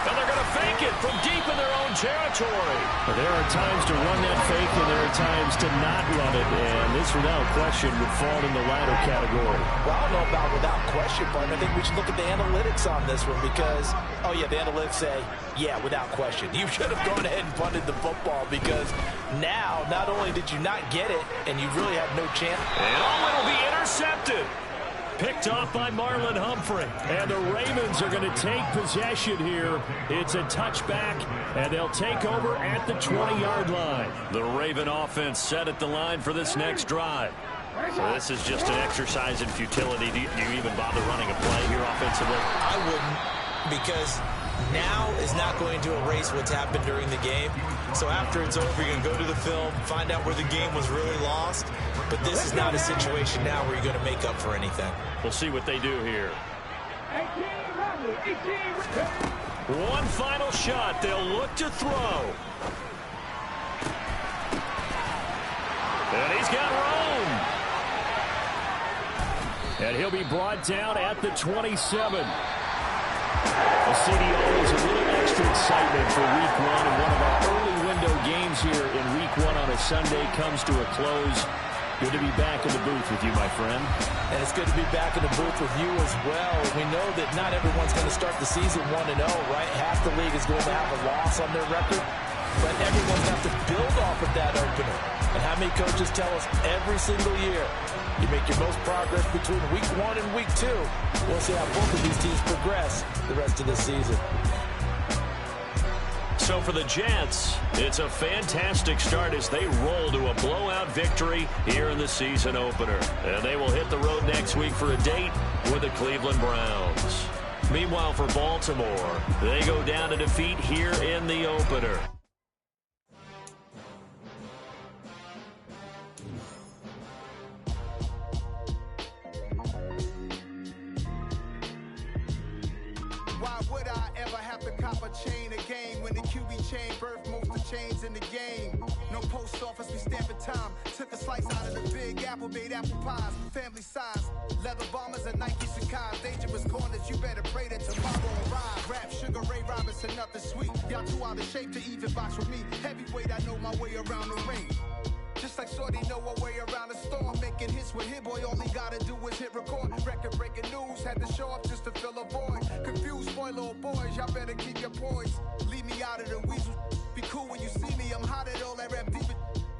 And they're going to fake it from deep in their own territory. There are times to run that fake, and there are times to not run it, and this, without question, would fall in the latter category. Well, I don't know about without question, but I think we should look at the analytics on this one because, oh, yeah, the analytics say, yeah, without question. You should have gone ahead and punted the football because now, not only did you not get it, and you really had no chance. And it'll be intercepted. Picked off by Marlon Humphrey. And the Ravens are going to take possession here. It's a touchback, and they'll take over at the 20-yard line. The Raven offense set at the line for this next drive. So this is just an exercise in futility. Do you even bother running a play here offensively? I wouldn't, because now is not going to erase what's happened during the game. So after it's over, you're going to go to the film, find out where the game was really lost. But this is not a situation now where you're going to make up for anything. We'll see what they do here. One final shot. They'll look to throw. And he's got room. And he'll be brought down at the 27. The CDO is a little extra excitement for Week 1, and one of our early window games here in Week 1 on a Sunday comes to a close. Good to be back in the booth with you, my friend. And it's good to be back in the booth with you as well. We know that not everyone's going to start the season 1-0, right? Half the league is going to have a loss on their record, but everyone's going to have to build off of that opener. And how many coaches tell us every single year, you make your most progress between Week 1 and Week 2. We'll see how both of these teams progress the rest of the season. So for the Jets, it's a fantastic start as they roll to a blowout victory here in the season opener. And they will hit the road next week for a date with the Cleveland Browns. Meanwhile, for Baltimore, they go down to defeat here in the opener. Why would I ever have to cop a chain again when the QB chain birthed most of the chains in the game? No post office, we stamping time. Took a slice out of the big apple, made apple pies, family size. Leather bombers and Nike Sacai. Dangerous corners, you better pray that tomorrow arrive. Rap, Sugar Ray Robinson, nothing sweet. Y'all too out of shape to even box with me. Heavyweight, I know my way around the ring. Just like Shorty know her way around the storm. Making hits with Hit Boy, all he gotta do is hit record. Record breaking news, had to show up just to fill a void. Confused boy, little boys, y'all better keep your poise. Leave me out of the weasel. Be cool when you see me, I'm hot at all that rap deep.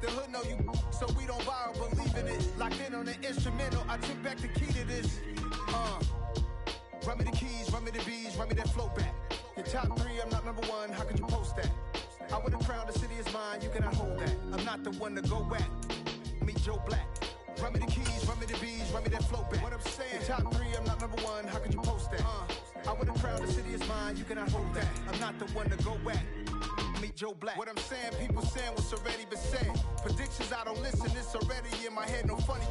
The hood know you, so we don't borrow, believe in it. Locked in on the instrumental, I took back the key to this. Run me the keys, run me the bees, run me that flow back. Your top 3, I'm not number 1, how could you post that? I would have crowned the city is mine, you cannot hold that. I'm not the one to go back. Meet Joe Black. Run me the keys, run me the bees, run me that flow back. What I'm saying, your top 3, I'm not number 1, how could you post that? I would have crowned the city is mine, you cannot hold that. I'm not the one to go back. meet Joe Black. What I'm saying, people saying what's already been said. Predictions, I don't listen, it's already in my head, no funny.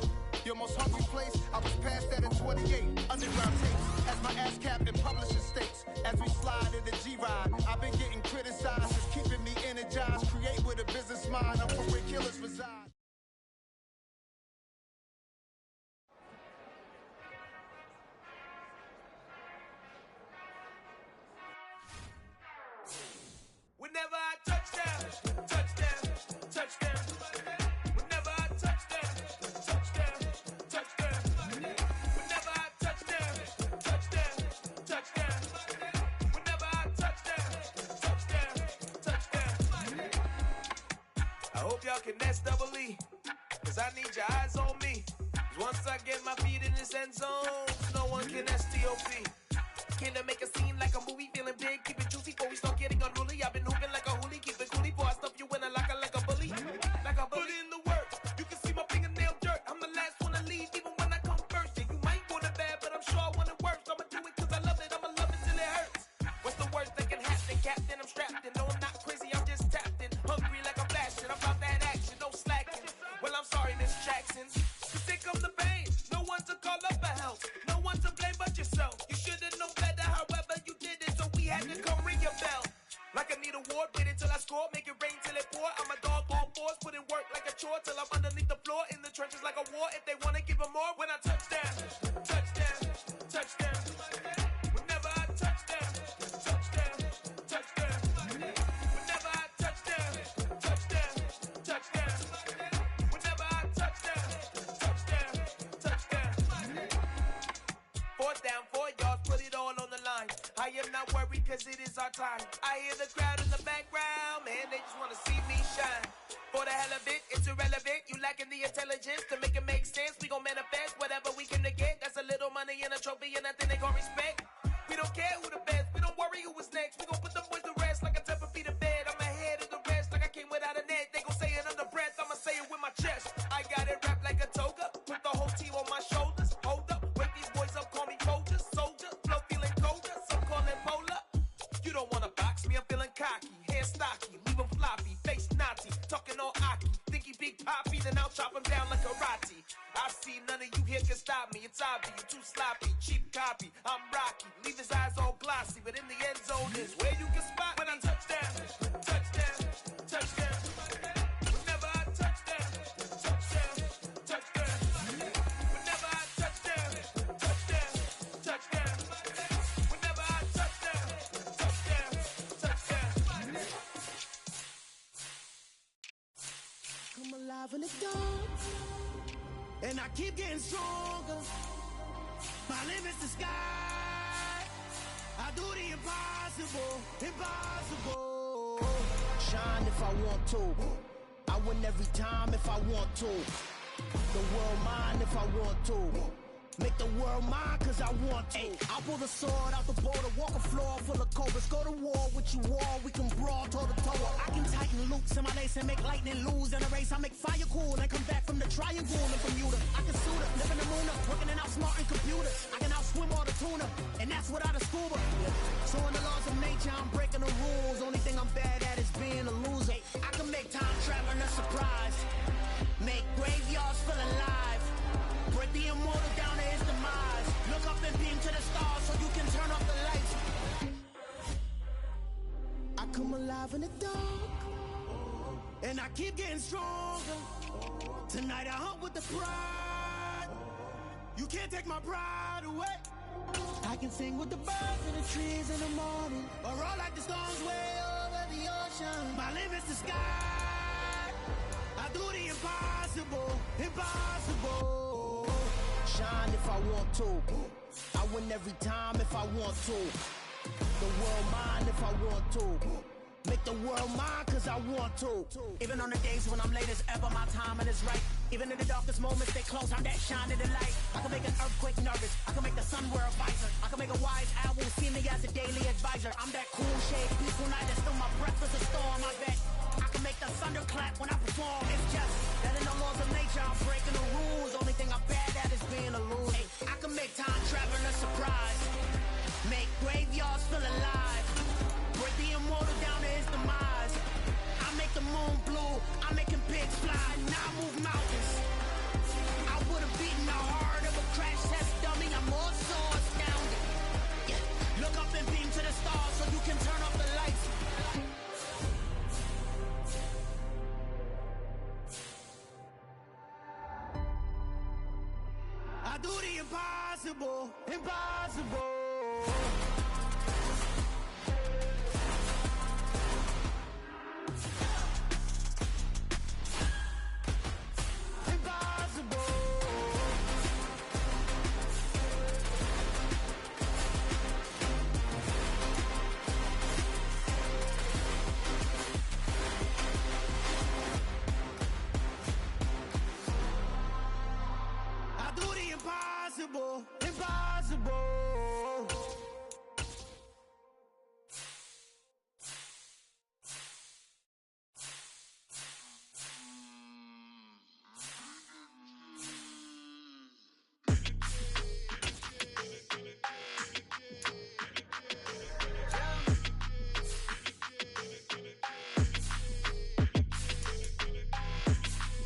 Your most hungry place, I was past that at 28. Underground tapes, as my ass cap in publishing states. As we slide in the G-Ride, I've been getting criticized. It's keeping me energized. Create with a business mind, I'm from where killers reside. Whenever I touchdown, touchdown, touchdown. Whenever I touchdown, touchdown, touchdown. Whenever I touchdown, touchdown, touchdown. Whenever I touchdown, touchdown, touchdown. I hope y'all can S-double-E, cause I need your eyes on me. Cause once I get my feet in this end zone, no one can S-T-O-P. Killer make a scene like a movie, feeling big, keep it juicy before we start getting unruly. I've been hooping like a hoolie, keep it coolie before I stuff you in a locker like a bully. Like a bully. Put in the work, you can see my fingernail dirt. I'm the last one to leave, even when I come first. Yeah, you might want it bad, but I'm sure I want it worse. I'ma do it cause I love it, I'ma love it till it hurts. What's the worst that can happen, Captain? I'm strapped in, no I'm not crazy, I'm just tapped in. Hungry like I'm flashing, I'm about that action, no slacking. Well, I'm sorry, Miss Jackson, cause here comes the pain. No one to call up for help, no one to blame but yourself. You should've known better, however you did it, so we had to come ring your bell. Like I need a award, wait until I score, make it rain till it pour. I'm a dog on fours, put in work like a chore till I'm underneath the floor, in the trenches like a war. If they wanna give them more, when I touchdown, touchdown, touchdown. Whenever I touchdown, touchdown, touchdown. Whenever I touchdown, touchdown, touchdown. Whenever I touchdown, touchdown, touchdown. Fourth down, 4 yards, put it all on the line. I am not worried cause it is our time. I hear the crowd in the background, man, they just wanna see me shine. For the hell of it, it's irrelevant. You lacking the intelligence to make it make sense. We gon' manifest whatever we can to get. That's a little money and a trophy and nothing they gon' respect. We don't care who the best, we don't worry who was next. We gon' put the boys to rest like a Tempur-Pedic bed. I'm ahead of the rest like I came without a net. They gon' say it under breath, I'ma say it with my chest. I got it wrapped like a toga, put the whole team on my shoulders. Hold up, wake these boys up, call me Folger, soldier. Flow feeling colder, some call it polar. You don't wanna box me, I'm feeling cocky. Hair stocky, leave him floppy, face naughty. Talking all aki, think he big poppy, then I'll chop him down like karate. I see none of you here can stop me. It's obvious, you too sloppy, cheap copy. I'm Rocky, leave his eyes all glossy, but in the end zone is where you can spot when I touchdown, touchdown, touchdown. Whenever I touchdown, touchdown, touchdown. Whenever I touchdown, touchdown, touchdown. Whenever I touchdown, touchdown, touchdown. Come alive in the dark, and I keep getting stronger. My limit's the sky. I do the impossible, impossible. Shine if I want to. I win every time if I want to. The world mine if I want to. Make the world mine cause I want to. I'll pull the sword out the border, walk a floor full of cobras. Go to war with you all, we can brawl toe to toe. I can tighten loops in my lace and make lightning lose in a race. I make fire cool and come back from the triangle and Bermuda. I can suit up, live in the moon up, working and outsmarting computers. I can outswim all the tuna, and that's without a scuba. So in the laws of nature, I'm breaking the rules. Only thing I'm bad at is being a loser. I can make time traveling a surprise, make graveyards feel alive. Break the immortal down to his demise. Look up and beam to the stars so you can turn off the lights. I come alive in the dark, and I keep getting stronger. Tonight I hunt with the pride. You can't take my pride away. I can sing with the birds and the trees in the morning, or roll like the storms way over the ocean. My limit's the sky. I do the impossible, impossible. Shine if I want to. I win every time if I want to. The world mine if I want to. Make the world mine cause I want to. Even on the days when I'm late as ever, my timing is right. Even in the darkest moments, they close, I'm that shine in the light. I can make an earthquake nervous, I can make the sun wear a visor. I can make a wise owl see me as a daily advisor. I'm that cool shade, peaceful night that's still my breath is a storm, I bet. I can make the thunder clap when I perform. It's just that in the laws of nature, I'm breaking the rules. Only thing I'm bad at is being a loser. I can make time traveling a surprise, make graveyards feel alive. Break the immortal down to his demise. do the impossible, impossible. Impossible, impossible.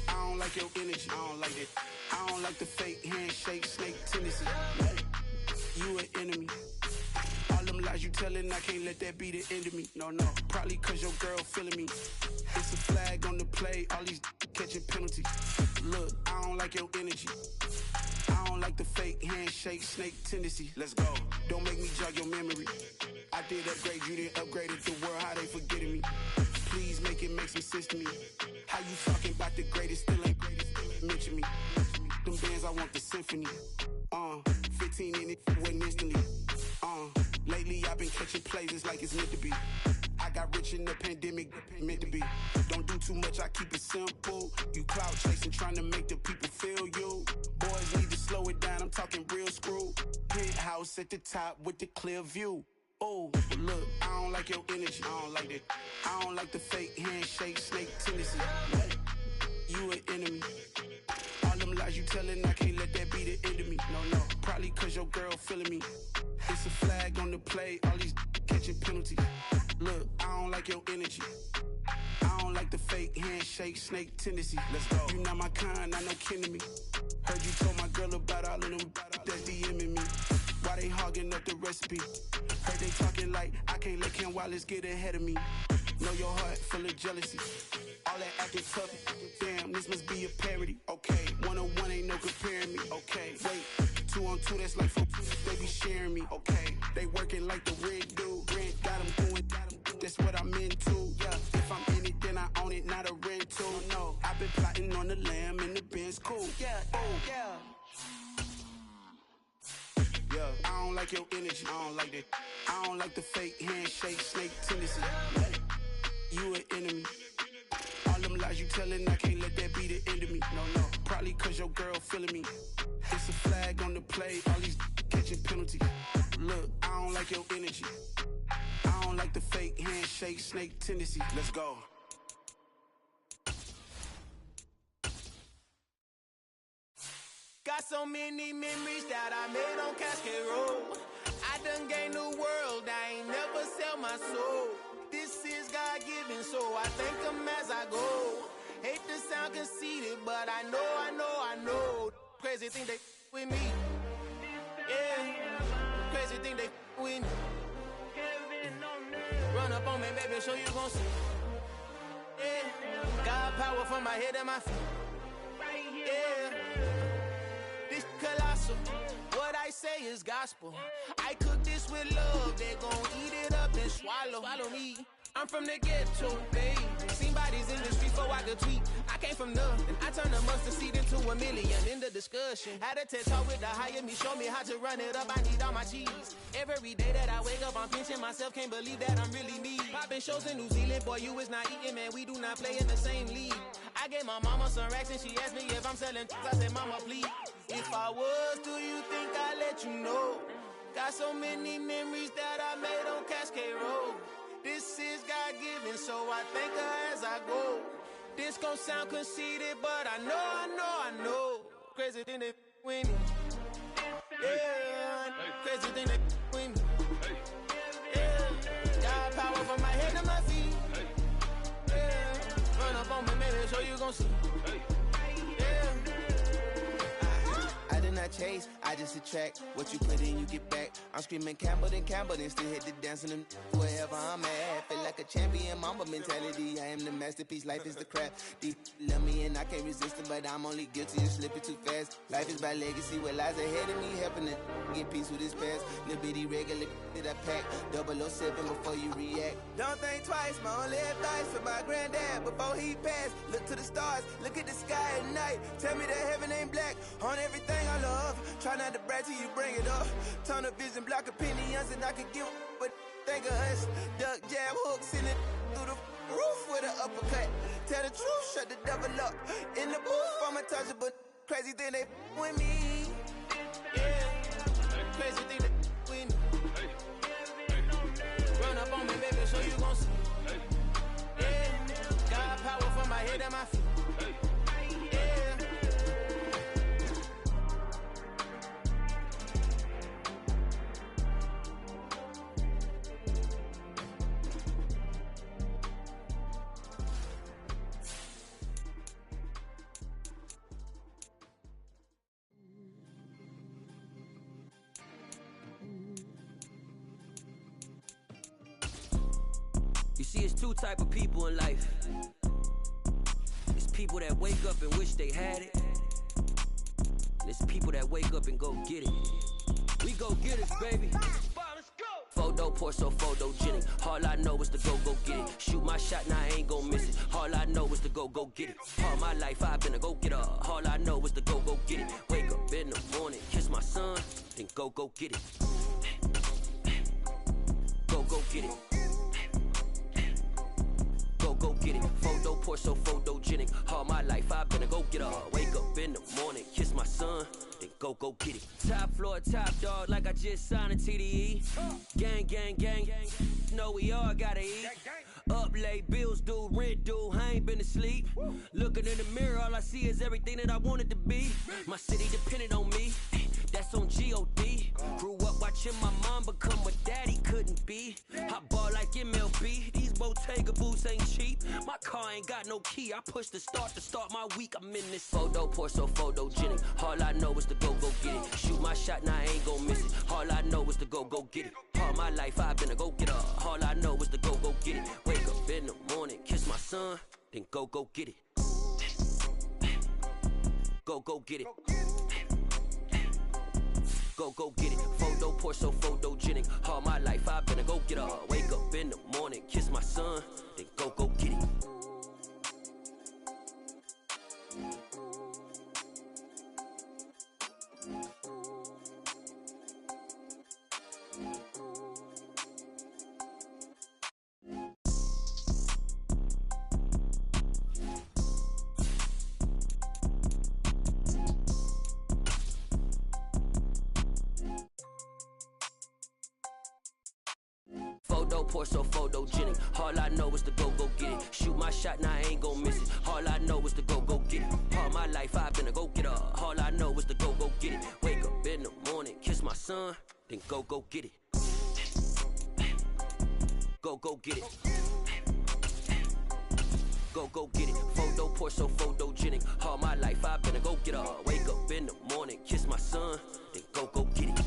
I don't like your energy, I don't like it. I don't like the fake handshake, snake tendency. You an enemy. All them lies you telling, I can't let that be the end of me. No, probably cause your girl feeling me. It's a flag on the play, all these catching penalties. Look, I don't like your energy. I don't like the fake handshake, snake tendency. Let's go. Don't make me jog your memory. I did upgrade, you didn't upgrade it. The world, how they forgetting me. Please make it make some sense to me. How you talking about the greatest, still ain't greatest, still ain't mention me. Them bands, I want the symphony. 15 in it, wasn't instantly. Lately I've been catching plays, it's like it's meant to be. I got rich in the pandemic, meant to be. Don't do too much, I keep it simple. You clout chasing, trying to make the people feel you. Boys need to slow it down, I'm talking real screw. Penthouse at the top with the clear view. Oh, look, I don't like your energy, I don't like that. I don't like the fake handshake, snake tendency. You an enemy. All them lies you telling, I can't let that be the end of me. No, probably cause your girl feeling me. It's a flag on the play, all these catching penalties. Look, I don't like your energy. I don't like the fake handshake, snake tendency. Let's go. You not my kind, I know kin to me. Heard you told my girl about all of them that's DMing me. Why they hogging up the recipe? Heard they talking like I can't let Ken Wallace get ahead of me. Know your heart full of jealousy. All that acting tough, damn, this must be a parody. Okay, 1-on-1 ain't no comparing me. Okay, wait, 2-on-2, that's like 4, they be sharing me. Okay, they working like the red dude. Rent got them going, that's what I'm into. Yeah, if I'm in it, then I own it, not a rental. No, I've been plotting on the lamb and the Benz cool. Yeah, oh, yeah. Yeah, I don't like your energy, I don't like that. I don't like the fake handshake, snake tendency. You an enemy. All them lies you telling, I can't let that be the end of me. No, probably cause your girl feeling me. It's a flag on the play, all these catching penalties. Look, I don't like your energy. I don't like the fake handshake, snake tendency. Let's go. Got so many memories that I made on Cascade Road. I done gained the world, I ain't never sell my soul. This is God-given, so I thank him as I go. Hate to sound conceited, but I know. Crazy thing they with me. Yeah, crazy thing they with me. Run up on me, baby, show you gon' see. Yeah, God power from my head and my feet. Yeah. This colossal, what I say is gospel. I cook this with love, they gon' eat it up and swallow me. I'm from the ghetto, baby. Seen bodies in the street before I could tweet. I came from nothing, I turned a mustard seed into a million. In the discussion, had a TED talk with the higher me, show me how to run it up. I need all my cheese. Every day that I wake up, I'm pinching myself, can't believe that I'm really me. Popping shows in New Zealand, boy, you is not eating, man. We do not play in the same league. I gave my mama some racks and she asked me if I'm selling. I said, mama, please. If I was, do you think I'd let you know? Got so many memories that I made on Cascade Road. This is God-given, so I thank her as I go. This gon' sound conceited, but I know. Crazy thing they with me. Yeah, crazy thing they with me. Yeah, got power from my head to my feet. Yeah, run up on me, maybe, so you gon' see. I did not chase, I just attract. What you put in, you get back. I'm screaming Campbell, then still hit the dancing and wherever I'm at. Feel like like a champion, mamba mentality. I am the masterpiece, life is the craft. Deep love me and I can't resist it, but I'm only guilty of slipping too fast. Life is by legacy, what lies ahead of me, helping to get peace with this past. Little bitty regular that I pack, 007 before you react. Don't think twice, my only advice for my granddad before he passed. Look to the stars, look at the sky at night. Tell me that heaven ain't black on everything I love. Try not to brag till you bring it up. Tunnel vision, block opinions, and I can give but think of us. Duck, jab, hook, send it through the roof with an uppercut. Tell the truth, shut the devil up. In the booth, I'm untouchable. Crazy thing they with me. Yeah, crazy thing they with me. Run up on me, baby, so you gon' see. Yeah, got power from my head and my feet. Yeah. You see, it's two type of people in life. It's people that wake up and wish they had it. And it's people that wake up and go get it. We go get it, baby. Photo pour so photogenic. All I know is to go get it. Shoot my shot, now I ain't gon' miss it. All I know is to go get it. All my life I've been a go getter. All I know is to go get it. Wake up in the morning, kiss my son, then go get it. Go get it. Go get it. Photo pour so photogenic. All my life I've been a go getter. Wake up in the morning, kiss my son, then go get it. Top floor, top dog, like I just signed a TDE. Gang, gang, gang, gang. Know we all gotta eat. Up late, bills due, rent due, I ain't been asleep. Looking in the mirror, all I see is everything that I wanted to be. My city depended on me, that's on G.O.D. Grew up watching my mom become what daddy couldn't be. I ball like MLB, these Bottega boots ain't cheap. My car ain't got no key, I push the start to start my week. I'm in this photo pour so photogenic. All I know is to go get it. Shoot my shot, now I ain't gon' miss it. All I know is to go get it. All my life I've been a go getter. All I know is to go get it. Wake up in the morning, kiss my son, then go get it. Go get it. Go get it. Photo pour so photogenic. All my life I've been a go getter. Wake up in the morning, kiss my son, then go get it. Photo pour so photogenic. All I know is to go get it. Shoot my shot, now I ain't gon' miss it. All I know is to go get it. All my life I've been a go getter. All I know is to go get it. Wake up in the morning, kiss my son, then go get it. Go get it. Go get it. Photo pour so photogenic. All my life I've been a go getter. Wake up in the morning, kiss my son, then go get it.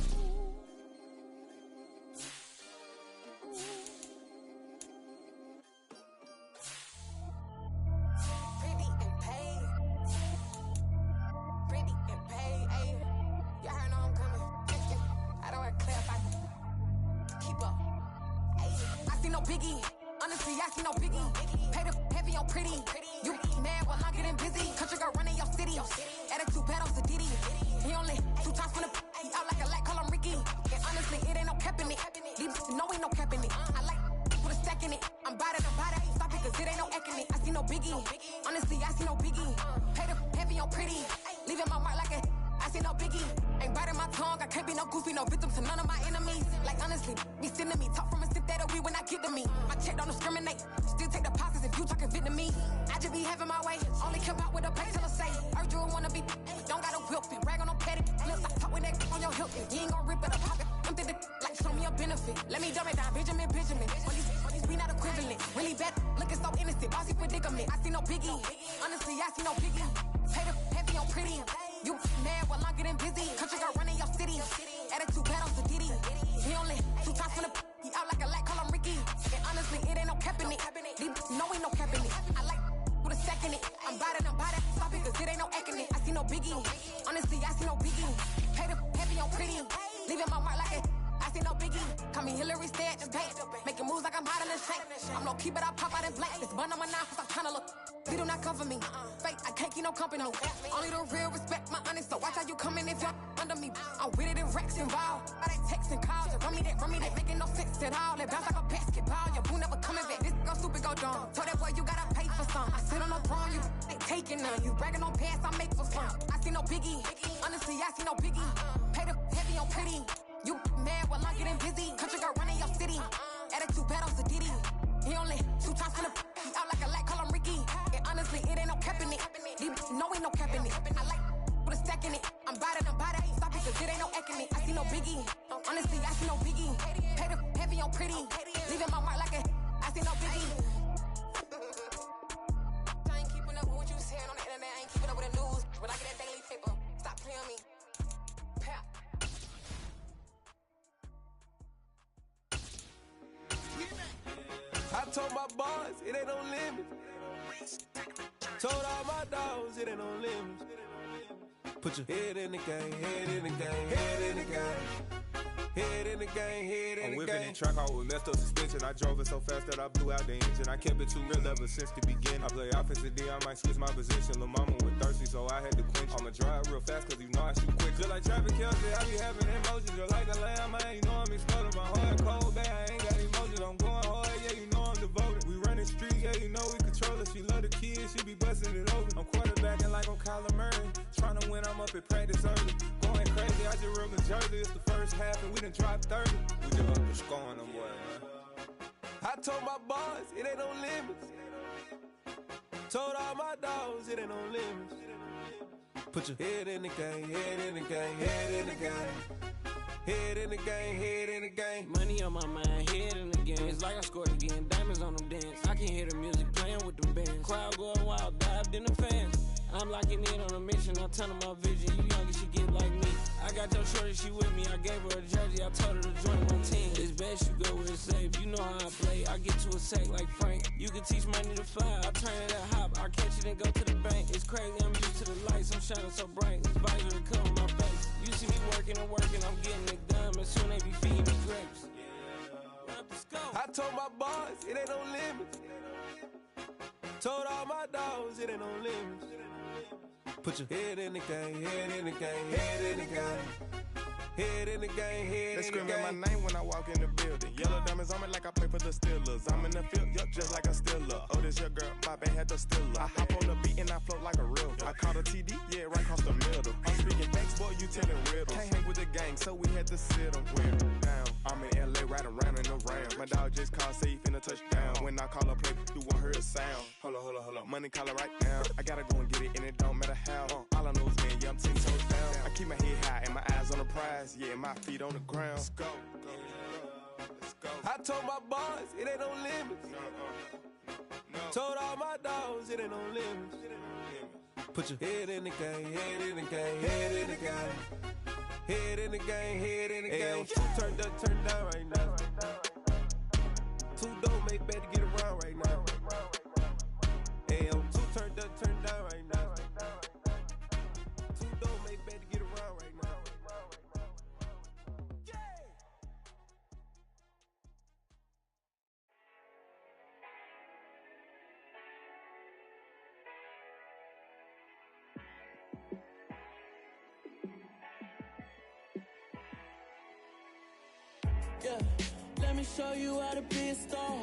Biggie, honestly, I see no biggie. Pay the heavy on pretty. You mad while I'm getting busy. Country girl running your city. Attitude bad on Diddy. He only 2 times from the he out like a lack, call him Ricky. And honestly, it ain't no cap in it. These no ain't no cap in it. I like put a stack in it. I'm about it. Stop it, cause it ain't no eck in it. I see no biggie. Honestly, I see no biggie. Pay the heavy on pretty. Leaving my mark like a I see no biggie. Ain't biting my tongue. I can't be no goofy, no victim to none of my enemies. Like honestly, be sending me talk from a sip that we when I get to me. My check don't discriminate. Still take deposits if you talking Vietnamese. I just be having my way. Only come out with a pay till I say. Urge you wanna be. Don't got a whipping. Rag on no petty. Let's stop talk with that on your hilt. You ain't gon' rip it up. Empty the like show me a benefit. Let me dumb it down. Benjamin. All these we not equivalent. Really bad. Looking so innocent. Bossy predicament. I see no biggie. Honestly, I see no biggie. Pay the heavy on pretty. You mad while I'm getting busy. Country girl running your city. Attitude bad on Diddy. He only 2 times from the he out like a lack, call him Ricky. And honestly, it ain't no cap in no biggie. Honestly, I see no biggie. Pay the heavy on pretty. Leaving my mark like it. I see no biggie. Call me Hillary, stay at the bank. Making moves like I'm hot in the shank. I'm low key, but I pop out in blank. This bun on my knife, stop trying to look. They do not come for me. Fake, I can't keep no company. Only the real respect my honest. So watch how you coming if you're under me. I'm with it in Rex involved. I they text and calls. Run me that, making no sense at all. They bounce like a basketball. Your boo never coming back. This go stupid, go dumb. Told that boy you gotta pay for some. I sit on no throne, you ain't taking none. You bragging on pants, I make for fun. I see no biggie. Honestly, I see no biggie. Pay the heavy on pretty. You mad while I'm getting busy. Country girl running your city. Attitude battles to Diddy. He only 2 times from the he out like a light, call him Ricky. And honestly, it ain't no cap in it. These know ain't no cap in it. I like put a stack in it. I'm bout it. Stop it, cause it ain't no eck in it. I see no biggie. Honestly, I see no biggie. Pay the heavy on pretty. Leaving my mark like a I see no biggie. I ain't keeping up with what you saying on the internet. I ain't keeping up with the news. When I get that daily paper, stop playing me. Pap. I told my boys, it ain't no limits. Told all my dogs, it ain't no limits. Put your head in the game, head in the game, head in the game. Head in the game, head in the game. I'm whipping the track out with messed up suspension. I drove it so fast that I blew out the engine. I kept it too real ever since the beginning. I play offensive D, I might switch my position. Lil' mama was thirsty, so I had to quench. I'ma drive real fast, cause you know I shoot quick. Just like traffic Kelsey, I be having emotions. Just like a lamb, man, you know I'm exploding. My heart cold, bad, I ain't got emotions. I'm going hard, yeah, you know I'm devoted. We running street, yeah, you know we control it. She love the kids, she be busting it over. I'm quarterbacking like I'm Kyler Murray. Trying to win, I'm up at practice early. Going crazy, I just ripped the jersey. It's the first half and we done dropped 30. We just up to scoring them, boy, man. I told my boys, it ain't no limits. Told all my dogs, it ain't no limits. Put your head in the game, head in the game, head in the game. Head in the game, head in the game. Money on my mind, head in the game. It's like I scored again, diamonds on them dance. I can hear the music playing with them bands. Crowd going wild, dived in the fans. I'm locking in on a mission, I turn on my vision. You young, she get like me. I got your shorty, she with me. I gave her a jersey, I told her to join my team. It's best you go where it's safe. You know how I play. I get to a sack like Frank. You can teach money to fly. I turn it that hop. I catch it and go to the bank. It's crazy, I'm used to the lights. I'm shining so bright. This visor come on my face. You see me working and working. I'm getting it done. But soon they be feeding me grapes. I told my boys, it ain't no limits. Told all my dogs, it ain't no limits. Put your head in the game, head in the game, head in the game. Head in the game, head in the game. They screaming my name when I walk in the building. Yellow diamonds on me like I play for the Steelers. I'm in the field, yup, just like a Steeler. Oh, this your girl, my band had the Steeler. I hop on the beat and I float like a real. I caught a TD, yeah, right across the middle. I'm speaking thanks, boy, you telling riddles. Can't hang with the gang, so we had to sit them down. I'm in LA, riding around in the Rams. My dog just called, say he finna touch down. When I call a play, you won't hear a sound. Hold up, money caller right now. I gotta go and get it, and it don't matter how. All I know is, man, yeah, I'm 10 toes down. I keep my head high and my eyes on the prize. Yeah, my feet on the ground. Let's go. I told my boys, it ain't no limits. Told all my dogs, it ain't no limits. Put your head in the game, head in the game, head in the game. Head in the game, head in the game. Turned up, turned down right now. Two dope make bad to get around right now. Hey, I'm two turned up, turned down right now. Two dope make bad to get around right now. Yeah, let me show you how to be a star.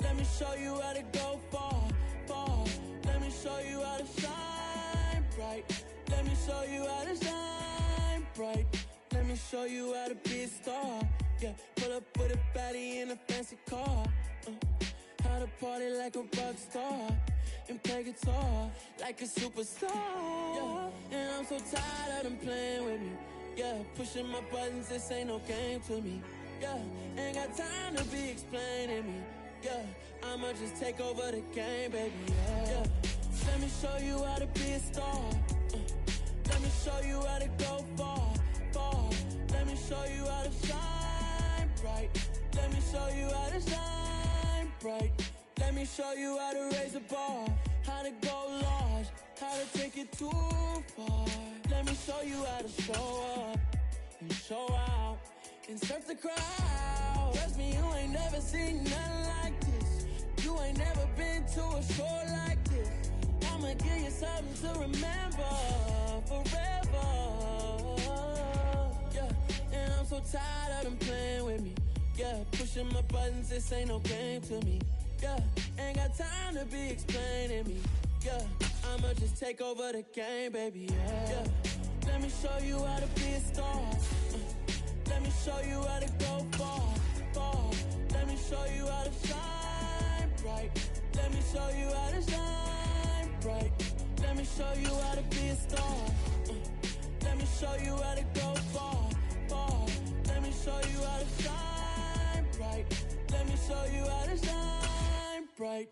Let me show you how to go far, far. Let me show you how to shine bright. Let me show you how to shine bright. Let me show you how to be a star. Yeah, pull up with a baddie in a fancy car. How to party like a rock star and play guitar like a superstar. Yeah, and I'm so tired of them playing with me. Yeah, pushing my buttons, this ain't no game to me. Yeah, ain't got time to be explaining me. Yeah, I'ma just take over the game, baby. Yeah, let me show you how to be a star. Let me show you how to go far, far. Let me show you how to shine bright. Let me show you how to shine bright. Let me show you how to raise a bar, how to go large, how to take it too far. Let me show you how to show up and show out and surf the crowd. Trust me, you ain't never seen nothing like this. You ain't never been to a show like this. I'ma give you something to remember forever. Yeah, and I'm so tired of them playing with me. Yeah, pushing my buttons, this ain't no game to me. Yeah, ain't got time to be explaining me. Yeah, I'ma just take over the game, baby. Yeah, let me show you how to be a star. Let me show you how to go far, far. Let me show you how to shine bright. Let me show you how to shine bright. Let me show you how to be a star. Let me show you how to go far, far. Let me show you how to shine bright. Let me show you how to shine bright.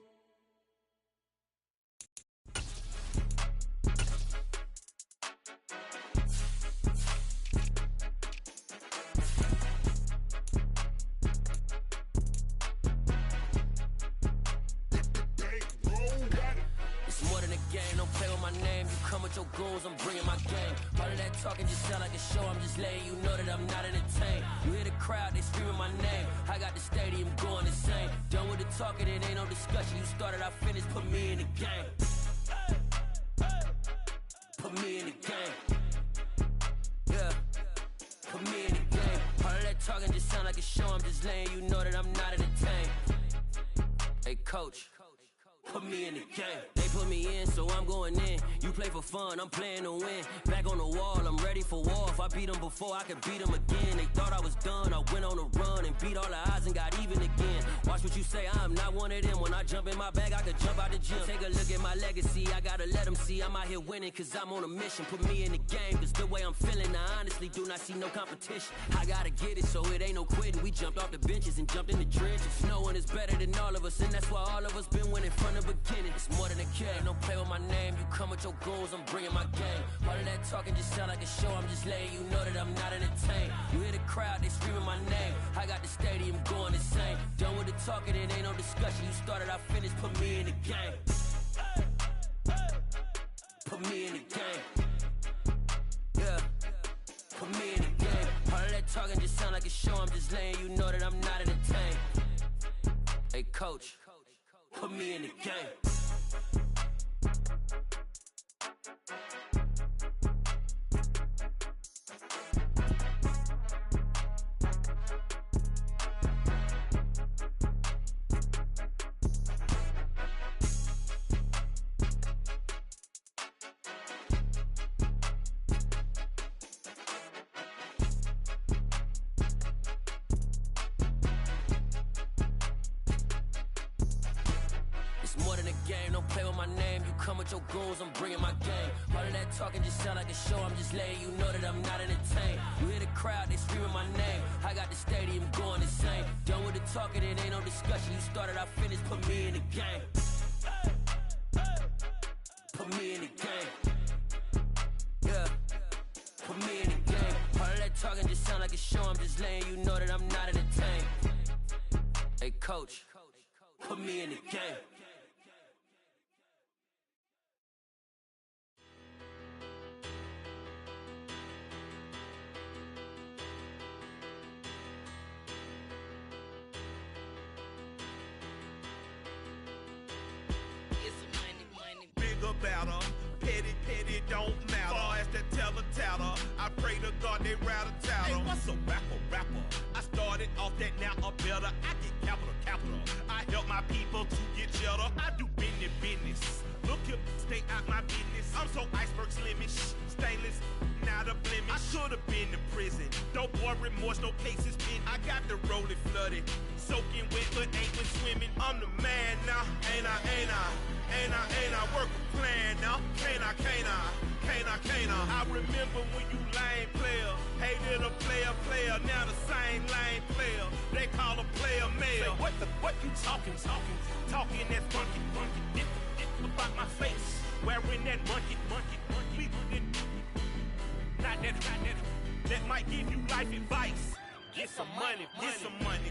Don't play with my name, you come with your goons, I'm bringing my game. All of that talking just sound like a show, I'm just letting you know that I'm not entertained. You hear the crowd, they screaming my name, I got the stadium going insane. Done with the talking, it ain't no discussion, you started, I finished, put me in the game. Put me in the game. Yeah, put me in the game. All of that talking just sound like a show, I'm just letting you know that I'm not entertained. Hey coach, put me in the game. They put me in, so I'm going in. You play for fun, I'm playing to win. Back on the wall, I'm ready for war. If I beat them before, I could beat them again. They thought I was done, I went on a run and beat all the odds and got even again. Watch what you say, I'm not one of them. When I jump in my bag, I could jump out the gym. Take a look at my legacy, I gotta let them see I'm out here winning, cause I'm on a mission. Put me in the game, cause the way I'm feeling, I honestly do not see no competition. I gotta get it, so it ain't no quitting. We jumped off the benches and jumped in the trenches. No one is better than all of us, and that's why all of us been winning from the beginning. It's more than a game, don't play with my name. You come with your goons, I'm bringing my game. All of that talking just sound like a show, I'm just letting you know that I'm not entertained. You hear the crowd, they screaming my name, I got the stadium going insane. Done with the talking, it ain't no discussion. You started, I finished, put me in the game. Put me in the game. Yeah, put me in the game. All of that talking just sound like a show, I'm just letting you know that I'm not entertained. Hey coach, put me in the game. More than a game, don't play with my name. You come with your goons, I'm bringing my game. All of that talking just sound like a show, I'm just letting you know that I'm not entertained. You hear the crowd, they screaming my name, I got the stadium going insane. Done with the talking, it ain't no discussion. You started, I finished, put me in the game. Put me in the game. Yeah, put me in the game. All of that talking just sound like a show, I'm just letting you know that I'm not entertained. Hey coach, put me in the game. Better, petty, don't matter. Far as that teller, I pray to God they rattle tattle. Hey, what's a rapper? I started off that, now I'm better. I get capital. I help my people to get cheddar. I do business. Look here, stay out my business. I'm so iceberg slimish, stainless, not a blemish. I should've been in prison. No boy remorse, no cases pinned. I got the rolling flooded, soaking wet, but ain't been swimming. I'm the man now, ain't I? Work a plan now, can't I? I remember when you lame player, hated a player, now the same lame player. They call a player male. Say, what you talking that funky, dip about my face, wearing that monkey. Not that might give you life advice. Get some money. Get some money.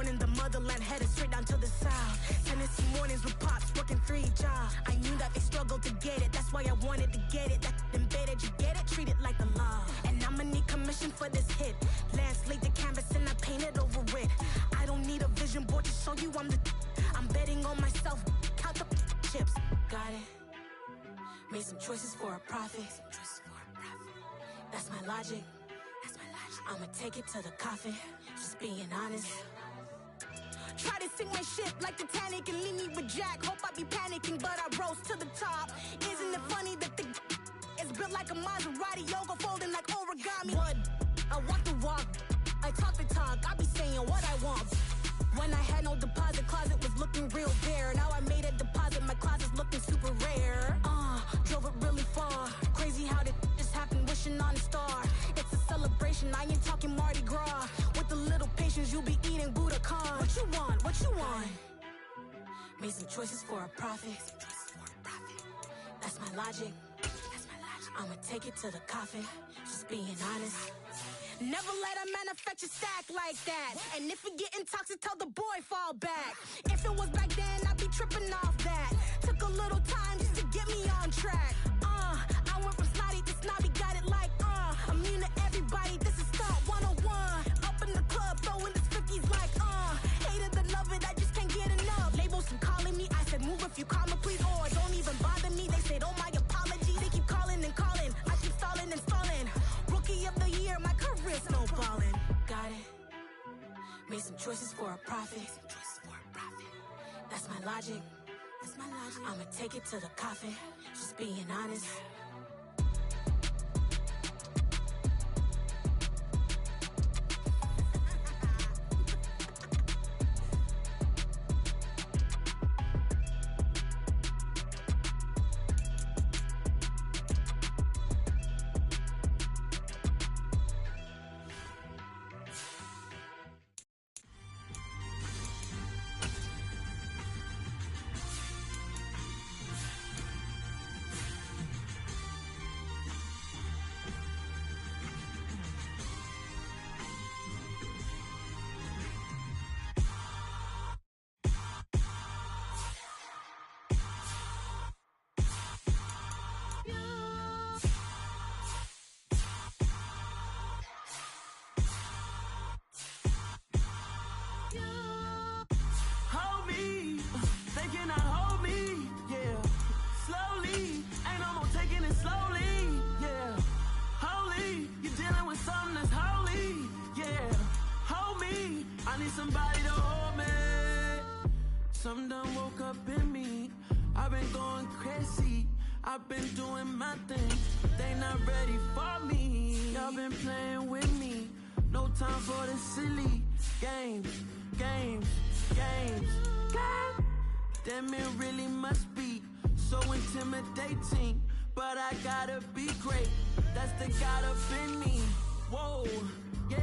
born in the motherland, headed straight down to the south. Tennessee mornings with pops, working 3 jobs. I knew that they struggled to get it, that's why I wanted to get it. That embedded, you get it, treat it like the law. And I'ma need commission for this hit. Lance laid the canvas and I painted over it. I don't need a vision board to show you I'm betting on myself, count the chips. Got it. Made some choices for a profit. That's my logic. I'ma take it to the coffin. Just being honest. Try to sink my ship like Titanic and leave me with Jack. Hope I be panicking, but I rose to the top. Isn't it funny that the is built like a Maserati, yoga folding like origami? What? I walk the walk, I talk the talk. I be saying what I want. When I had no deposit, closet was looking real bare. Now I made a deposit, my closet's looking super rare. Drove it really far. Crazy how did this happen, wishing on a star. It's a celebration, I ain't talking Mardi Gras. With a little patience, you'll be eating Budokan. What you want? What you want? Made some choices for a profit. That's my logic. I'ma take it to the coffin. Just being honest. Never let a manufacture stack like that. And if it getting toxic, tell the boy fall back. If it was back then, I'd be tripping off that. Took a little time just to get me on track. I went from snotty to snobby, got it like, immune to everybody, this is Stunt 101. Up in the club, throwing this 50s like, hate it and love it, I just can't get enough. Labels keep calling me, I said move if you call me please, or don't even bother me. They said, oh my apology, they keep calling and calling. I keep stalling and stalling. Rookie of the year, my career snowballing. Got it. Made some choices for a profit. That's my logic. I'ma take it to the coffin. Just being honest. Something done woke up in me. I've been going crazy. I've been doing my thing. They not ready for me. Y'all been playing with me. No time for the silly games. Damn, it really must be so intimidating. But I gotta be great. That's the God up in me. Whoa, yeah.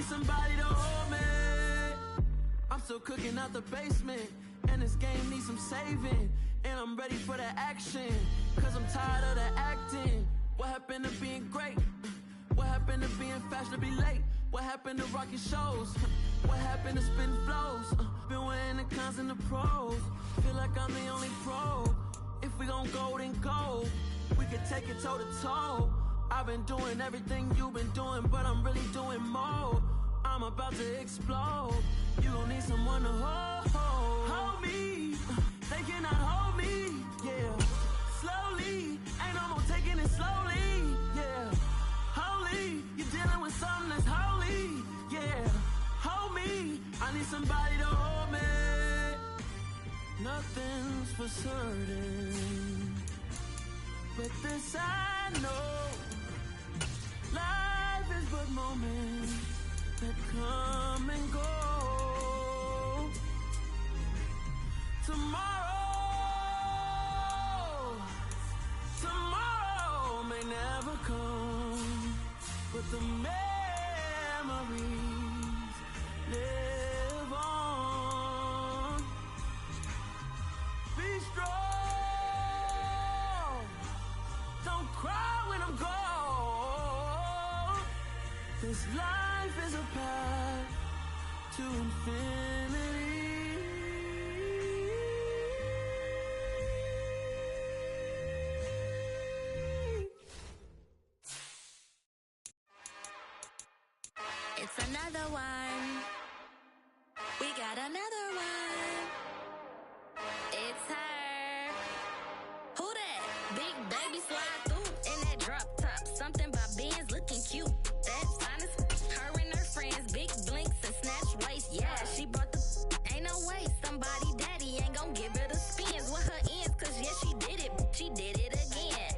Somebody to hold me. I'm still cooking out the basement, and this game needs some saving. And I'm ready for the action, cause I'm tired of the acting. What happened to being great? What happened to being fashionably late? What happened to rocking shows? What happened to spitting flows? Been wearing the cons and the pros. Feel like I'm the only pro. If we gon' go, then go. We could take it toe to toe. I've been doing everything you've been doing, but I'm really doing more. I'm about to explode. You gon' need someone to hold me. They cannot hold me, yeah. Slowly, ain't no more taking it slowly, yeah. Holy, you're dealing with something that's holy, yeah. Hold me, I need somebody to hold me. Nothing's for certain, but this I know. Life is but moments that come and go. Tomorrow may never come, but the This life is a path to infinity. It's another one. We got another one. It's her. Who that? Big baby slide through in that drop top. Something about Benz looking cute. That's honest. Her and her friends, big blinks and snatch waist. Yeah, she brought the. Ain't no way somebody daddy ain't gon' give her the spins with her ends. Cause yeah, she did it. She did it again.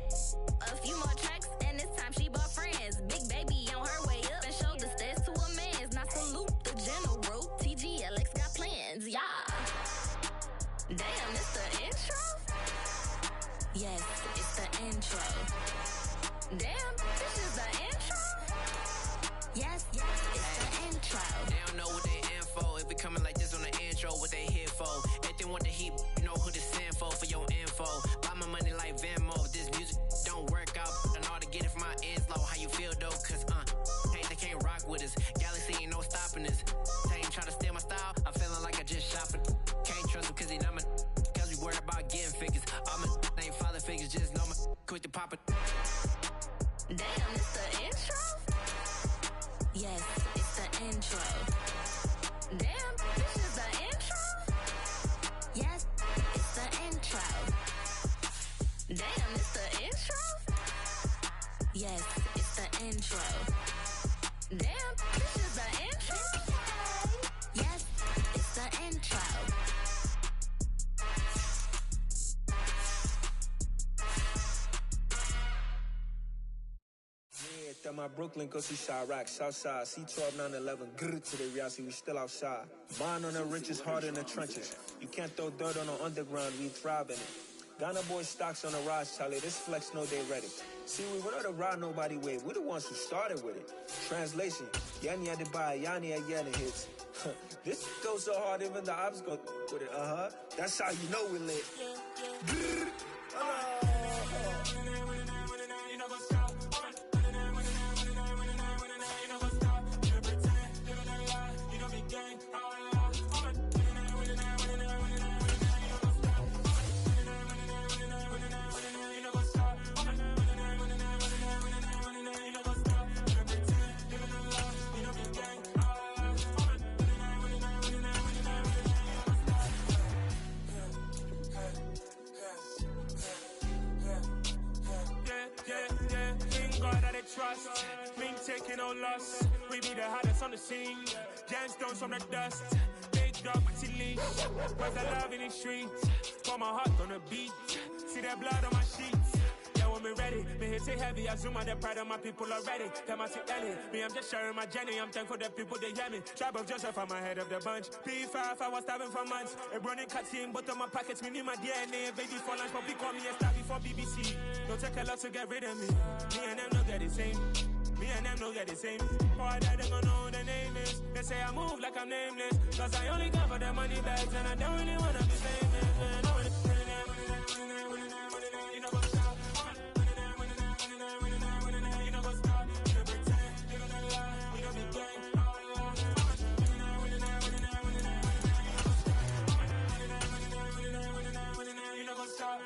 A few more tracks and this time she bought friends. Big baby on her way up and showed the stairs to a man's. Now salute the general. TGLX got plans, yeah. Damn, it's the intro? Yes, it's the intro. Damn, this is the intro? Yes, it's the intro. They don't know what they in for. If we coming like this on the intro, what they here for? Everything want the heat, you know who to send for your info. Buy my money like Venmo. This music don't work out. And all to get it from my ends low. How you feel though? Cause they can't rock with us. Galaxy ain't no stopping us. They ain't trying to steal my style. I'm feeling like I just shot for. Can't trust him cause he not my. Cause we worried about getting figures. All my ain't father figures. Just know my quick to pop it. Damn, it's the intro? Yes, it's the intro. Damn, this is the intro? Yes, it's the intro. Damn, it's the intro? Yes, it's the intro. Damn, this is the intro? Yes, it's the intro. At my Brooklyn, go see Chirac, Southside, C12, 911, grrr to the reality, we still outside. Bond on the riches, hard in the trenches. You can't throw dirt on the underground, we thrive in it. Ghana boys stocks on the rise, Charlie, this flex know they ready. See, we went on the ride nobody with, we're the ones who started with it. Translation, Yanni had to buy, Yanni had Yanni hits. This goes so hard, even the ops go with it, That's how you know we lit. Grrr. Trust, been taking no loss. We be the hottest on the scene. Gemstones from the dust. Big dog, pretty leash. Where's the love in the streets? Pour my heart on the beat. See that blood on my sheets. Yeah, when we ready, me hit it heavy. I zoom on the pride of my people already. Them I see Ellie. Me, I'm just sharing my journey. I'm thankful that people they hear me. Tribe of Joseph, I'm ahead of the bunch. P5, I was starving for months. A running cut team, but on my pockets, me need my DNA. Baby for lunch, but we call me a star before BBC. Don't take a lot to get rid of me. Me and them don't get the same. Me and them don't get the same. Boy, that they gonna know who the name is. They say I move like I'm nameless. Cause I only come for the money bags and I don't really wanna be famous. Man, I wanna you know what's up. You know what's up. You know pretend. You know the lie. We don't be gang. You know what's up.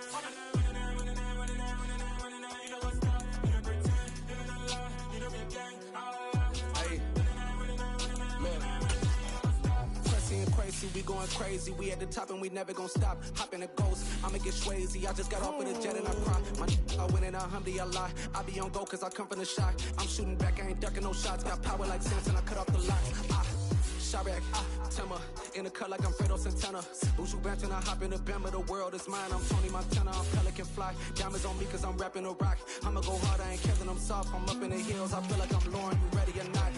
Crazy, we going crazy. We at the top and we never gonna stop. Hop in a ghost, I'ma get swayzy. I just got off with a jet and I cry. I win in a Humvee, I lie. I be on go cause I come from the shot. I'm shooting back, I ain't ducking no shots. Got power like Samson, I cut off the locks. Chirac, Timber, in the cut like I'm Fredo Santana. Buju Banton, I hop in the Bama, the world is mine. I'm Tony Montana, I'm Pelican Fly. Diamonds on me cause I'm rapping a rock. I'ma go hard, I ain't Kevin, I'm soft. I'm up in the hills, I feel like I'm Lauren, you ready or not?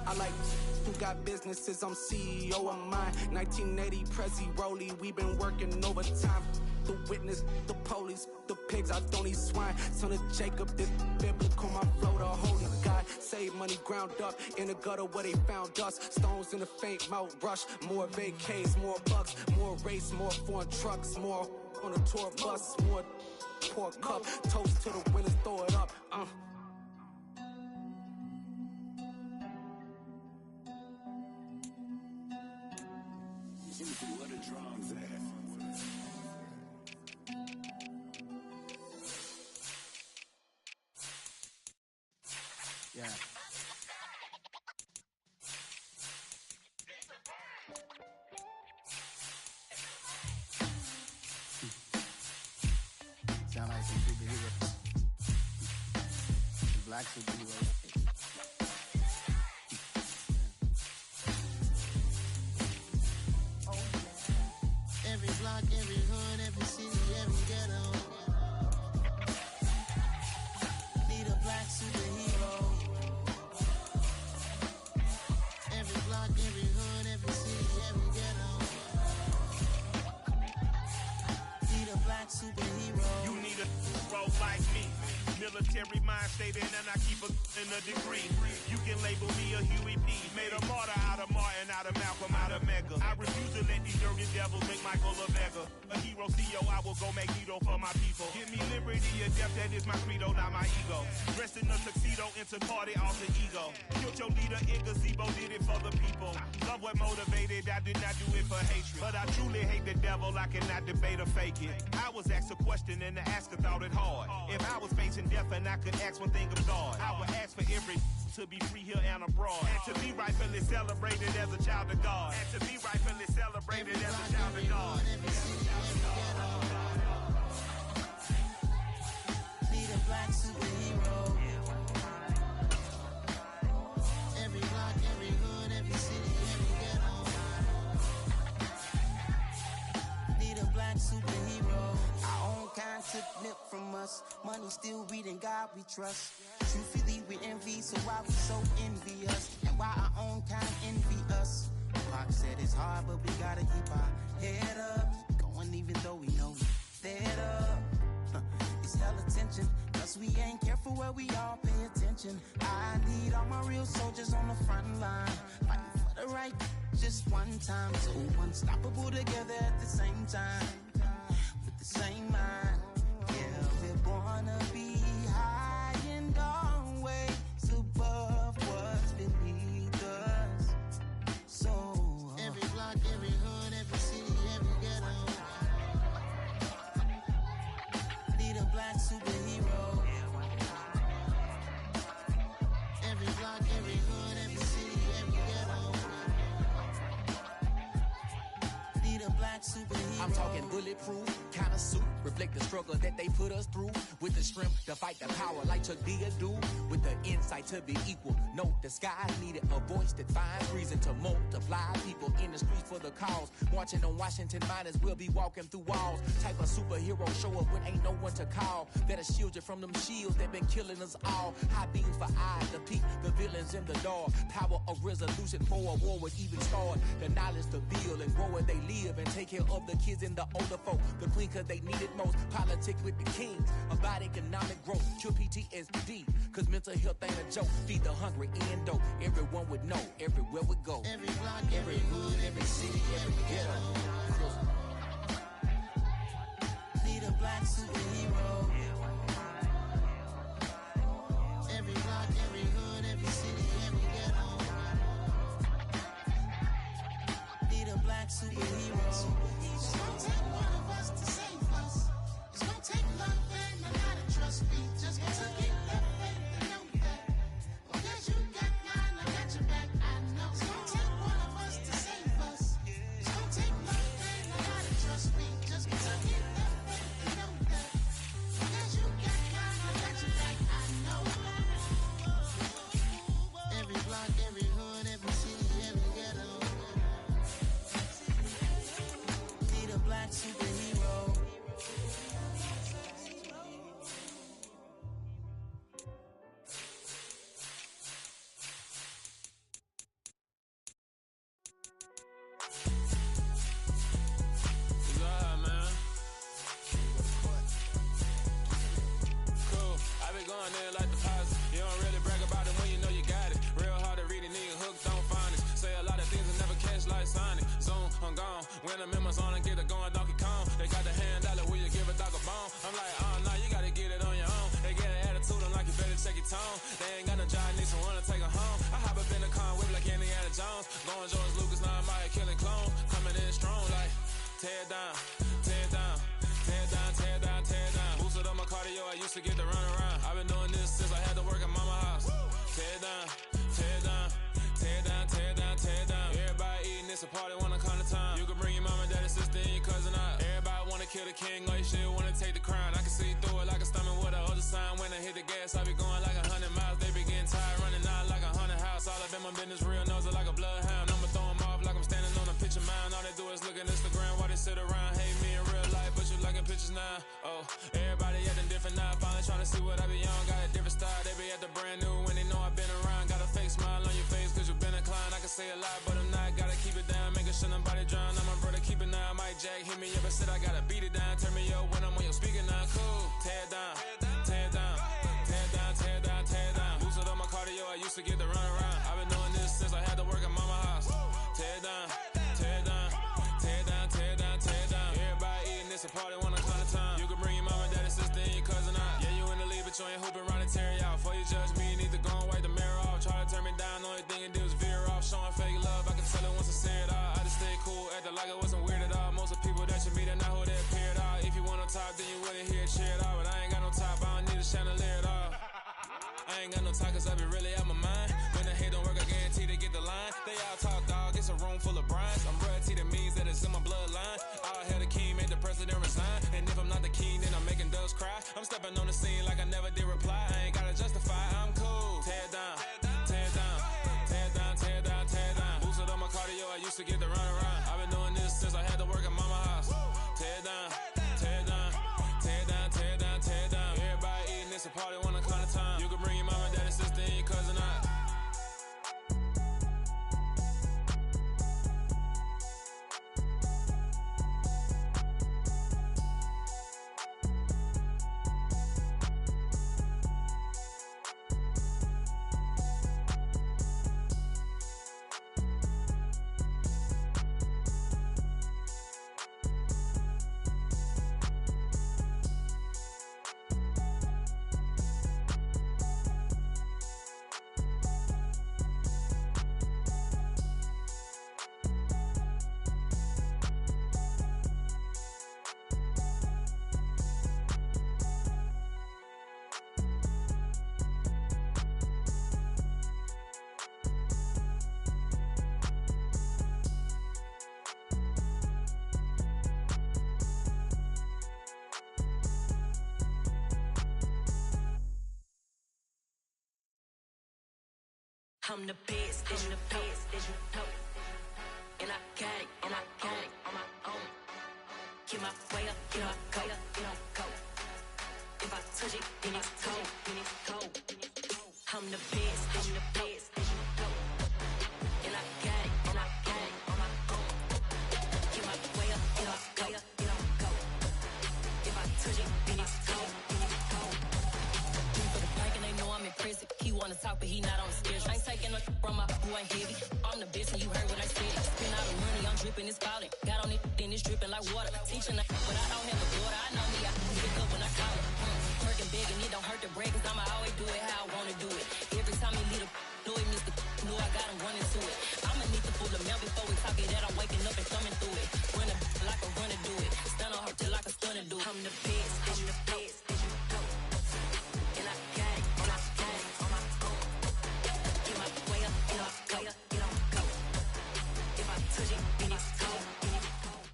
I like who got businesses, I'm CEO of mine. 1980 Prezi Rolly, we been working overtime. The witness, the police, the pigs, I don't eat swine. Son of Jacob, this biblical, my flow, the holy God. Save money ground up in the gutter where they found us. Stones in the faint mouth rush. More vacays, more bucks, more race, more foreign trucks, more on a tour bus, more pour cup. Toast to the winners, throw it up. Where the drums at? Yeah. Sound like some superheroes. Black superheroes. Every block, every hood, every city, every ghetto. Need a black superhero. Every block, every hood, every city, every ghetto. Need a black superhero. You need a role like me. Military mind state and I keep in a degree. You can label me a Huey P. Made a martyr out of Martin, out of Malcolm, out of Mega. I refuse to let these dirty devils make Michael a beggar. A hero CEO, I will go Magneto for my people. Give me liberty or death, that is my credo, not my ego. Dressed in a tuxedo, into party, off the ego. Killed your leader, in gazebo, did it for the people. Love what motivated, I did not do it for hatred. But I truly hate the devil, I cannot debate or fake it. I was asked a question and the asker thought it hard. If I was facing death and I could ask one thing of God, I would ask for every to be free here and abroad, and to be rightfully celebrated as a child of God, and to be rightfully celebrated as a child of God. Need a black superhero. Every block, every hood, every city, every ghetto. Need a black superhero. Our own kind took nip from us. Money still reading God we trust. Truthfully we envy, so why we so envious? And why our own kind envy us? Pac said it's hard, but we gotta keep our head up. Going even though we know we fed up. It's hell attention, cause we ain't careful where we all pay attention. I need all my real soldiers on the front line, fighting for the right just one time. So unstoppable together at the same time, with the same mind. Yeah, we're gonna be high and always above what's beneath us. So every block, every hood, every city, every ghetto. Need a black superhero. Every block, every hood, every city, every ghetto. Need a black superhero. I'm talking bulletproof kind of suit, reflect the struggle that they put us through, with the strength to fight the power like Chuck D do, with the insight to be equal. Note the sky needed a voice that finds reason to multiply people in the streets for the cause. Marching on Washington miners will be walking through walls. Type of superhero show up when ain't no one to call. That'll shield you from them shields that been killing us all. High beams for eyes to peek the villains in the dark. Power of resolution for a war would even start. The knowledge to build and grow where they live and take care of the kids and the older folk. The queen cause they need it most. Politics with the kings about economic growth. Cure PTSD cause mental health ain't a joke. Feed the hungry and dope. Everyone would know everywhere we go. Every block, every hood, every city, every ghetto. Need a black superhero. Every block, every hood, every city, every ghetto. Need a black superhero. It's gonna take one of us to save us. It's gonna take love and a lot of trust. We just gotta get love and know that. Because you got mine, I got your back. I know. It's gonna take one of us to save us. It's gonna take love and a lot of trust. We just gotta get love and know that. Because down, tear down, tear down, tear down, tear down. Boosted up my cardio, I used to get to run around. I've been doing this since I had to work at mama house. Tear down, tear down, tear down, tear down, tear down. Everybody eating, it's a party, one kind of time. You can bring your mama, daddy, sister, and your cousin out. Everybody wanna kill the king, or you shit wanna take the crown. I can see through it like a stomach with a other sign. When I hit the gas, I be going like 100 miles. They be getting tired, running out like 100 house. All up in my business, real nose like a bloodhound. I'ma throw them off like I'm standing on a picture mound. All they do is look at Instagram while they sit around. Hate me in real life, but you liking pictures now. Oh, everybody acting different now. Finally trying to see what I be on. Got a different style, they be at the brand new when they know I've been around. Got a fake smile on your face cause you been inclined. I can say a lot, but I'm not. Gotta keep it down, making sure nobody drown. I'm my brother, keep it now. Mike Jack hit me up and said I gotta beat it down. Turn me up when I'm on your speaker now. Cool, tear down, tear down, tear down, tear down, tear down. Boosted up my cardio, I used to get to run around. I've been doing this since I had to work at mama house. Tear down, tear down, tear down, tear down, tear down. Everybody eating, it's a party, one kind of time. You can bring your mama, daddy, sister, and your cousin out. Yeah, you in the lead, but you ain't hooping around and tear you out. Before you judge me, you need to go and wipe the mirror off. Try to turn me down, the only thing it did was veer off. Showing fake love, I can tell it once I say it all. I just stay cool, acting like it wasn't weird at all. Most of the people that you meet are not who they appear at all. If you want on top, then you wouldn't hear it cheer at all. But I ain't got no top, I don't need a chandelier at all. I ain't got no talk cause I be really out my mind. When the hate don't work, I guarantee to get the line. They all talk dog, it's a room full of brinds. I'm royalty, that means that it's in my bloodline. All hell the king, made the president resign. And if I'm not the king, then I'm making doves cry. I'm stepping on the scene like I never did reply. I ain't gotta justify, I'm cool. Tear down, tear down, tear down, tear down, tear down. Boosted up my cardio, I used to get to run around. I've been doing this since I had to work at mama house. Tear down, tear down, tear down, tear down, tear down. Everybody eating, it's a party, one kind of time. You can bring your mama, daddy, sister, and your cousin out. I'm the best, and the best, and you know. And I got it, and I got it on my own. Get my way up, get my go, get my go. If I touch it, then it's cold, then it's cold. I'm the best, and the best, and you know. And I got it, and I got it on my own. Get my way up, get my go, get my go. If I touch it, then it's cold, then it's cold. For the bank and they know I'm in prison. He wanna talk, but he not on the schedule. I ain't taking no from my who ain't heavy. I'm the best and you heard what I said. Spend all the money, I'm dripping, it's falling. Got on it, then it's dripping like water. Teaching but I don't have a daughter. I know me, I can pick up when I call it. Working big and it don't hurt to break, cause I'ma always do it how I wanna do it. Every time he lead a know it, Mr. Know I got him running to it. I'ma need to pull the mail before we talk it that I'm waking up and coming through it. Run a like a runner do it. Stun on her till like a stunner do it. I'm the best, I'm the best, and you know. And I got it, and I got it on my own. Get my way up, get my go, get on go. If I touch it, then it's cold, then it's cold.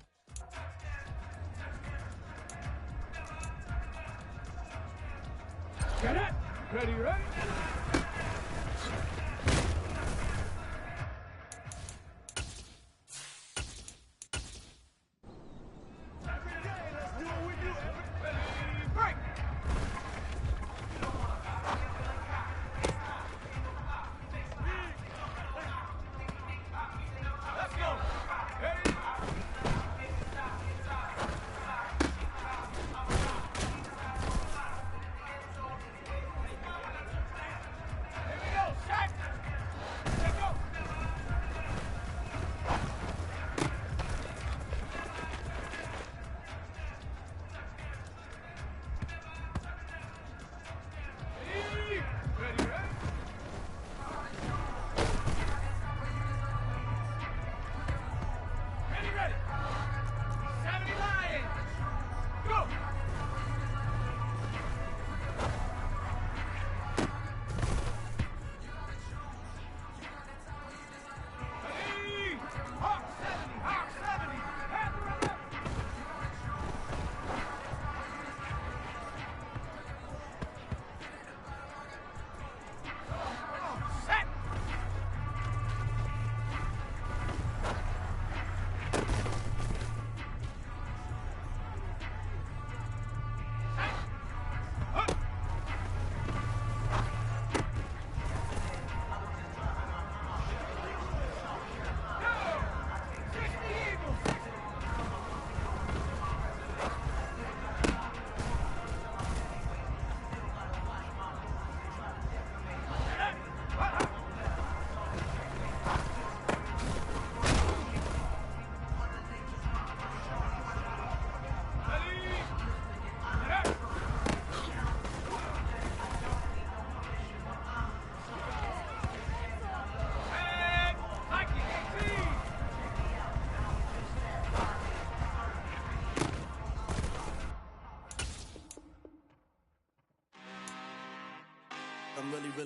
Get it! Ready, right?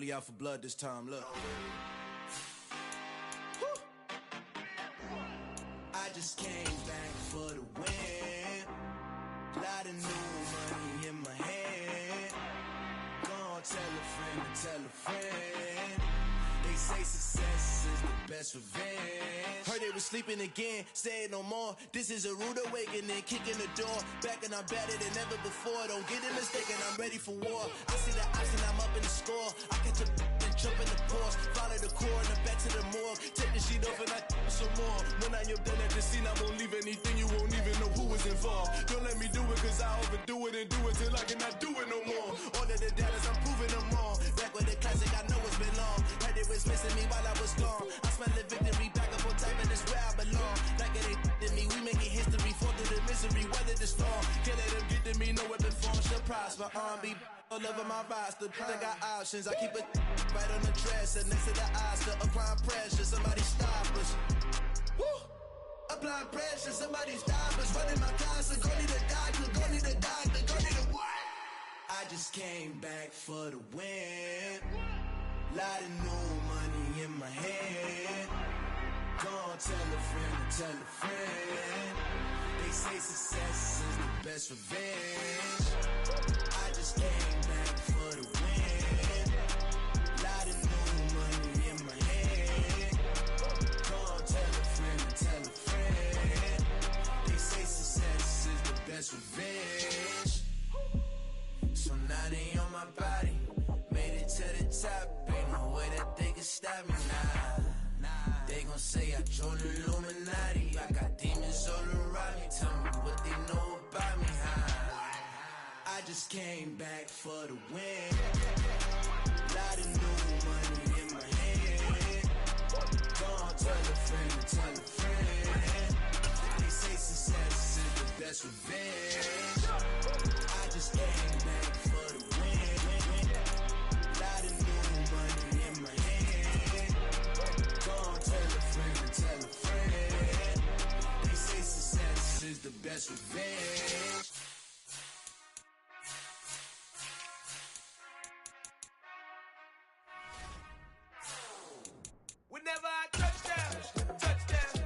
really out for blood this time, look. I just came back for the win. Lot of new money in my hand. Gonna tell a friend to tell a friend. They say success is the best revenge. Heard they was sleeping again, say it no more. This is a rude awakening, kicking the door. Back and I'm better than ever before. Don't get it mistaken, I'm ready for war. I see the option, I'm up in the score. I catch a and jump in the course. Follow the core and the back to the morgue. Take the sheet off and I some more. When I am done at the scene, I won't leave anything. You won't even know who was involved. Don't let me do it, cause I overdo it and do it till I cannot do it no more. All of the dallas, I'm proving them all. Back with the classic, I know it's been long. Heard it was missing me while I was gone. I smell the victory, back up on time, and it's where I belong. Like it ain't to me, we making history. Fall through the misery, weather the storm. Can't let them get to me, no weapon form should prosper. R&B all over my roster, I got options. I keep it right on the dresser, next to the Oscar. Applying pressure, somebody stop us. Woo! Applying pressure, somebody stop us. Running my closet, go need a doctor, go need a doctor, go need a what? I just came back for the win. Lot of new money in my hand. Gonna tell a friend to tell a friend. They say success is the best revenge. I just came back for the win. Lot of new money in my hand. Gonna tell a friend to tell a friend. They say success is the best revenge. So now they on my body. Made it to the top. Ain't no way that they can stop me now. They gon' say I joined the Illuminati. I got demons all around me. Tell me what they know about me, huh? I just came back for the win. Lot of new money in my hand. Gonna tell a friend to tell a friend. They say success is the best revenge. I just came back for the win. Lot of new money in my hand. Gonna tell a friend to tell a friend. They say success is the best revenge. Whenever I touch down, touchdown.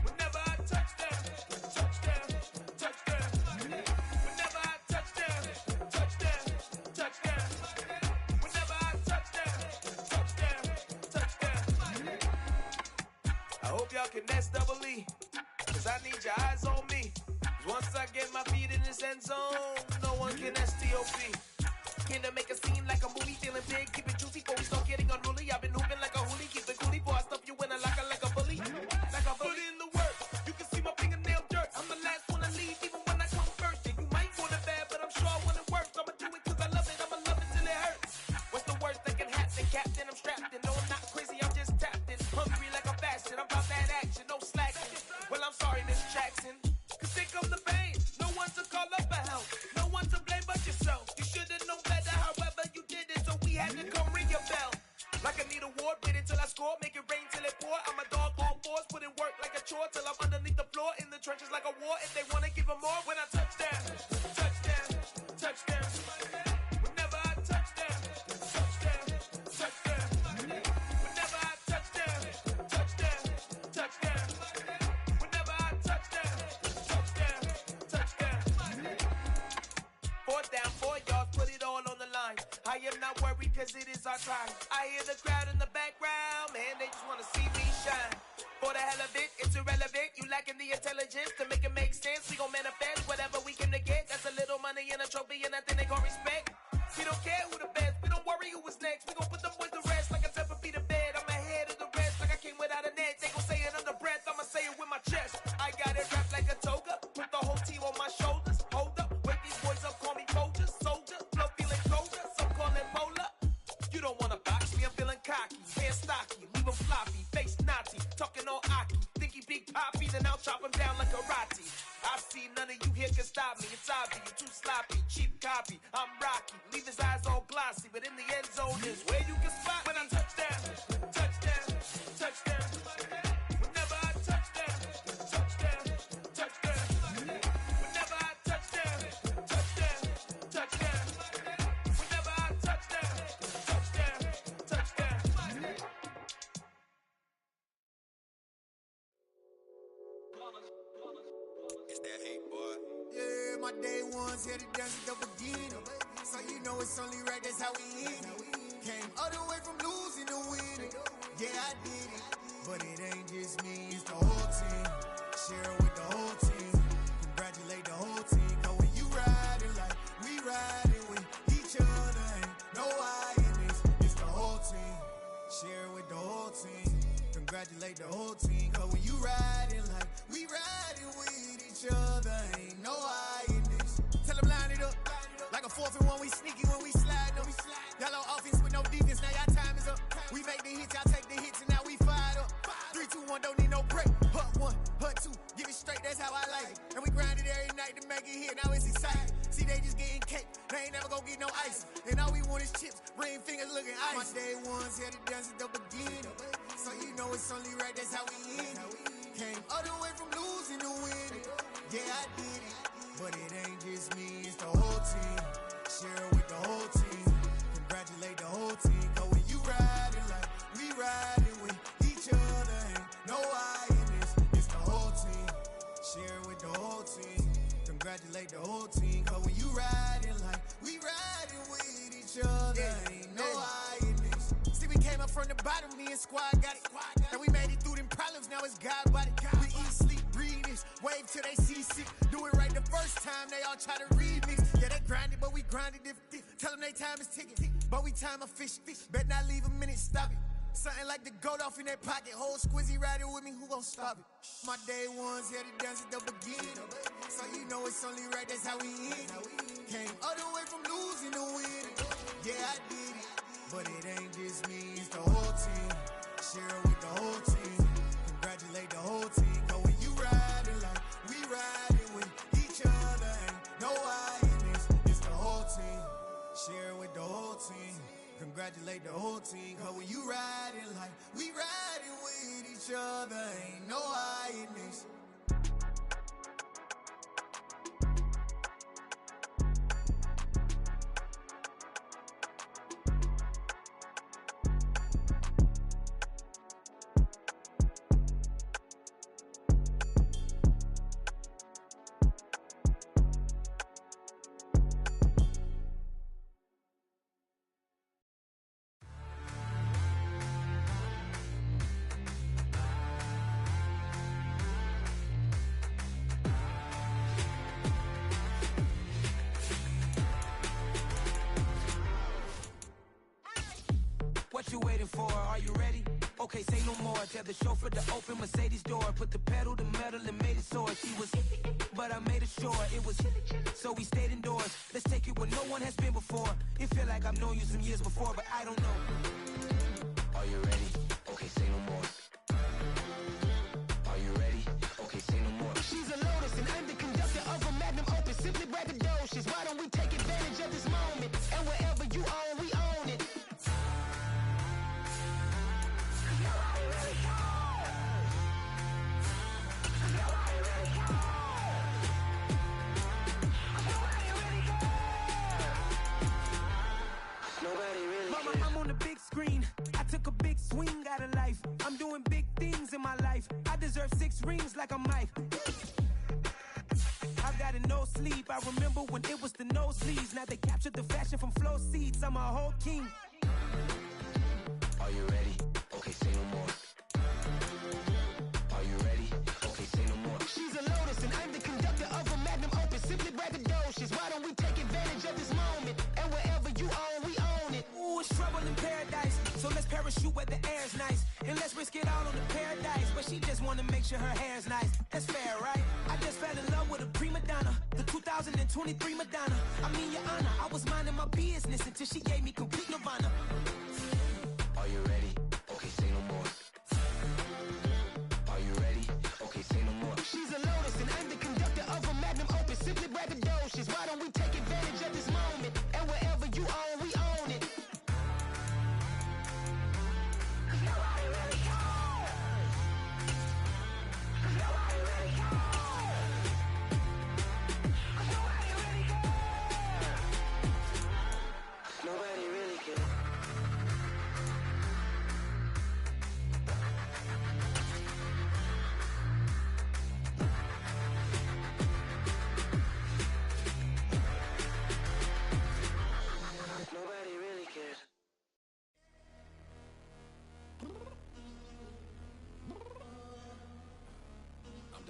Whenever I touch down, touchdown. Whenever I touch down, touchdown. Whenever I touchdown. I hope y'all can nest double E, cause I need your eyes on me. 'Cause once I get my feet in this end zone, no one can STOP. Came to make a scene like a movie, feeling big, keep it juicy before we start getting unruly. I've been hooping like a hoolie, keep it coolie before I stuff you in a locker like a bully. Like a bully. Put in the work, you can see my fingernail dirt. I'm the last one to leave, even when I come first. And you might want it bad, but I'm sure when it works, I'ma do it 'cause I love it. I'ma love it till it hurts. What's the worst that can happen, Captain? I'm strapped in. No, I'm not crazy, I'm just tapped in. Hungry like a bastard, I'm about that action, no slacking. Well, I'm sorry, Miss Jackson, 'cause here come the pain. No one to call up for help, no one to blame but yourself. You should've known better, however you did it, so we had to come ring your bell. Like I need a ward, wait until I score, make it rain till it pour. I'm a dog on fours, put in work like a chore till I'm underneath the floor, in the trenches like a war. If they wanna give them more, when I touch down. Whenever I touch down. Whenever I touch down. Whenever I touch down. 4th down, 4 yards, put it all on the line. I am not worried 'cause it is our time. I hear the crowd in the background, man, they just wanna see me shine. For the hell of it, it's irrelevant. You lacking the intelligence to make it make sense. We gon' manifest whatever we came to get. That's a little money and a trophy and nothing they gon' respect. We don't care who the best, we don't worry who was next. We gon' put them boys to rest like a 7 feet of bed. I'm ahead of the rest like I came without a net. They gon' say it under breath, I'ma say it with my chest. I got it wrapped like a toga, put the whole team on my shoulders. Hold up, wake these boys up, call me Folger, soldier. Flow feeling colder, some call it polar. You don't wanna box me, I'm feeling cocky. Hair stocky, leave him floppy, face naughty, talking all aki. Think he big poppy, then I'll chop him down like karate. I see none of you here can stop me. It's obvious, you too sloppy, cheap copy. I'm Rocky, leave his eyes all glossy, but in the end zone is where you can spot when I touch down. Whenever I touch down. Whenever I touch down. Whenever I touch down. my day ones here to dance at the beginning. So you know it's only right, that's how we end it. Came all the way from losing to winning. Yeah, I did it, but it ain't just me, it's the whole team. Share it with the whole team. Congratulate the whole team. Cause when you riding like we riding with each other, ain't no I in this, it's the whole team. Share it with the whole team. Congratulate the whole team. Cause when you riding like we riding with each other, ain't no I in this. Tell them line it up. Like a 4th and 1, we sneaky when we slide them. Y'all on offense with no defense, now y'all time is up. We make the hits, y'all take the hits, and now we fired up. 3, 2, 1, don't need no break. Hut 1, hut 2, give it straight, that's how I like it. And we grind it every night to make it hit, now it's exciting. See, they just getting cake, they ain't never gonna get no ice. And all we want is chips, ring fingers looking ice. My day ones here to dance at the beginning. So you know it's only right, that's how we end it. Came all the way from losing to winning. Yeah, I did it, but it ain't just me, it's the whole team. Share it with the whole team. Congratulate the whole team. Cause when you riding like we riding with each other, ain't no I in this, it's the whole team. Share it with the whole team. Congratulate the whole team. Cause when you riding like we riding with each other, ain't no I in this. See, we came up from the bottom, me and squad got it. And we made it through them problems, now it's God body. We eat, sleep, breathe this, wave till they see sick. Do it right the first time, they all try to remix. Yeah, they grinded, but we grinded different. Tell them they time is ticking, but we time a fish. Bet not leave a minute, stop it. Something like the goat off in that pocket. Whole squizzy riding with me, who gon' stop it? My day ones here to dance at the beginning. So you know it's only right, that's how we end it. Came all the way from losing to winning. Yeah, I did it, but it ain't just me, it's the whole team. Share it with the whole team. Congratulate the whole team. Cause when you riding like we riding with each other, ain't no I in this, it's the whole team. Share it with the whole team. Congratulate the whole team. Cause when you riding like we riding with each other, ain't no I in this. What you waiting for? Are you ready? Okay, say no more. Tell the chauffeur to open Mercedes door. Put the pedal to metal and made it soar. She was, but I made it sure it was. So we stayed indoors. Let's take it where no one has been before. It feel like I've known you some years before, but I don't know. Are you ready? Okay, say no more. Are you ready? Okay, say no more. She's a Lotus and I'm the conductor of a Magnum Opus. Simply braggadocious. Why don't we take advantage of this moment? And wherever you own, we own it. Mama, I'm on the big screen. I took a big swing out of life. I'm doing big things in my life. I deserve 6 rings like I'm Mike. I've got a no sleep. I remember when it was the nosebleeds. Now they captured the fashion from flow seats. I'm a whole king. Are you ready? Okay, say no more. Are you ready? Okay, say no more. She's a Lotus and I'm the conductor of a Magnum Opus. Simply braggadocious. Why don't we take advantage of this moment? And wherever you own, we own it. Ooh, it's trouble in paradise. So let's parachute where the air's nice. And let's risk it all on the paradise. But she just wanna make sure her hair's nice. That's fair, right? I just fell in love with a prima donna. The 2023 Madonna. I mean, your honor, I was minding my business until she gave me complete nirvana. Are you ready? Okay, say no more. Are you ready? Okay, say no more. She's a Lotus and I'm the conductor of a Magnum Opus. Simply braggadocious. Why don't we take advantage of this moment? And wherever you own, we own it. Nobody really cares. Nobody really cares. Nobody really cares. Nobody really cares.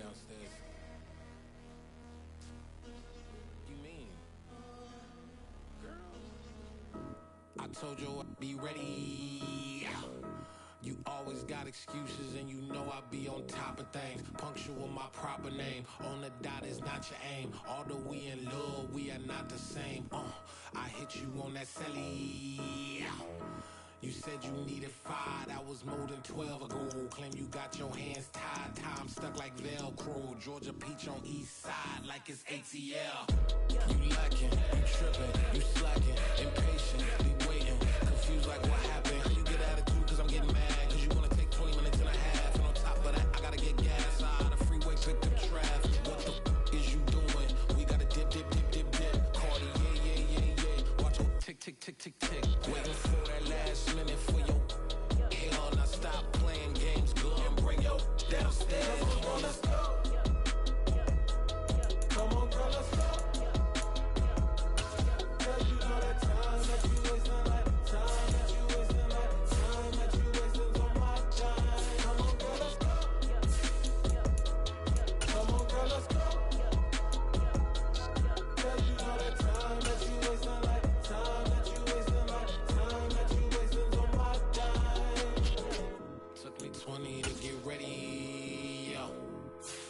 downstairs. You mean? I told you I'd be ready. You always got excuses and you know I be on top of things. Punctual my proper name. On the dot is not your aim. Although we in love, we are not the same. I hit you on that celly. You said you needed 5, that was more than 12 ago. Claim you got your hands tied, time stuck like Velcro. Georgia Peach on east side like it's ATL. You lacking, you tripping, you slacking, impatient, be waiting, confused like what happened. How you get attitude cause I'm getting mad, cause you wanna take 20 minutes and a half. And on top of that, I gotta get gas out of the freeway, pick up traffic. What the is you doing? We gotta dip, dip, dip, dip, dip. Cardi, yeah. Watch your tick, tick, tick, tick, tick. Waiting for that last minute for your hell. Now stop playing games, go and bring your downstairs. Come on, let's go. Come on, girl, let's go. Girl, you know that time that you wasting, like time that you wasting, like time that you wasting on my time. Come on, girl, let's go. Come on, girl, let's go. Girl, you know that time that you wasting, like time that you wasting, like time that you wasting on my time. Took me 20 to get ready, yo.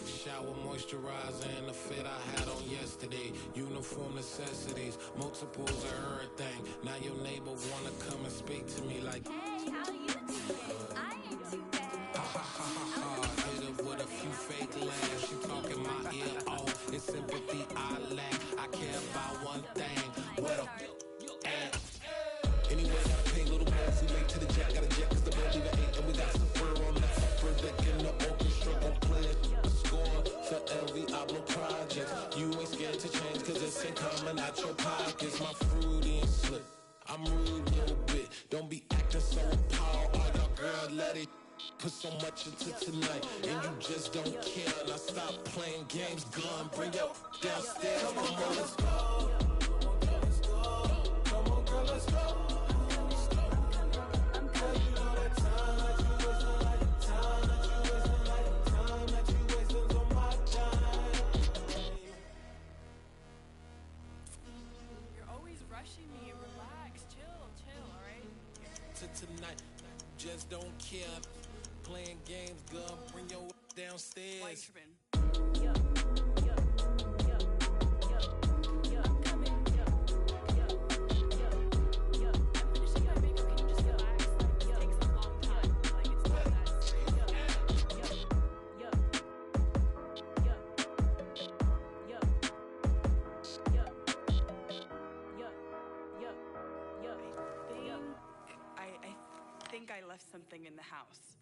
Shower, moisturizer, and the fit I had on yesterday. Uniform necessities, multiples of everything. Now your neighbor wanna come and speak to me like, Hey, how you doing? I ain't too bad. ha ha ha ha ha. Hit her with a few fake laughs. She talking my ear off. It's sympathy I lack. I care about one thing. What a at. Anyway, gotta pay a little more if we late to the jack. Got a jet cause the bird even ate. And we got Safir on that Safir deck in the orchestra. Gon' play it. Score for every Ablo project. You ain't scared to change cause this ain't coming out your pockets. My fruity and slip. I'm rude a little bit. Don't be acting so appalled. All y'all girl, let it put so much into tonight. And you just don't care. Now stop playing games. Gun, bring your downstairs. Come on, girl, let's go. Come on, girl, let's go. Girl, you know that time that you wasting, like time that you wasting, like time that you wasting on my time. You're always rushing me. Relax, chill, alright? To tonight, just don't care. Playing games, gun, bring your downstairs. Why you tripping? I think I left something in the house.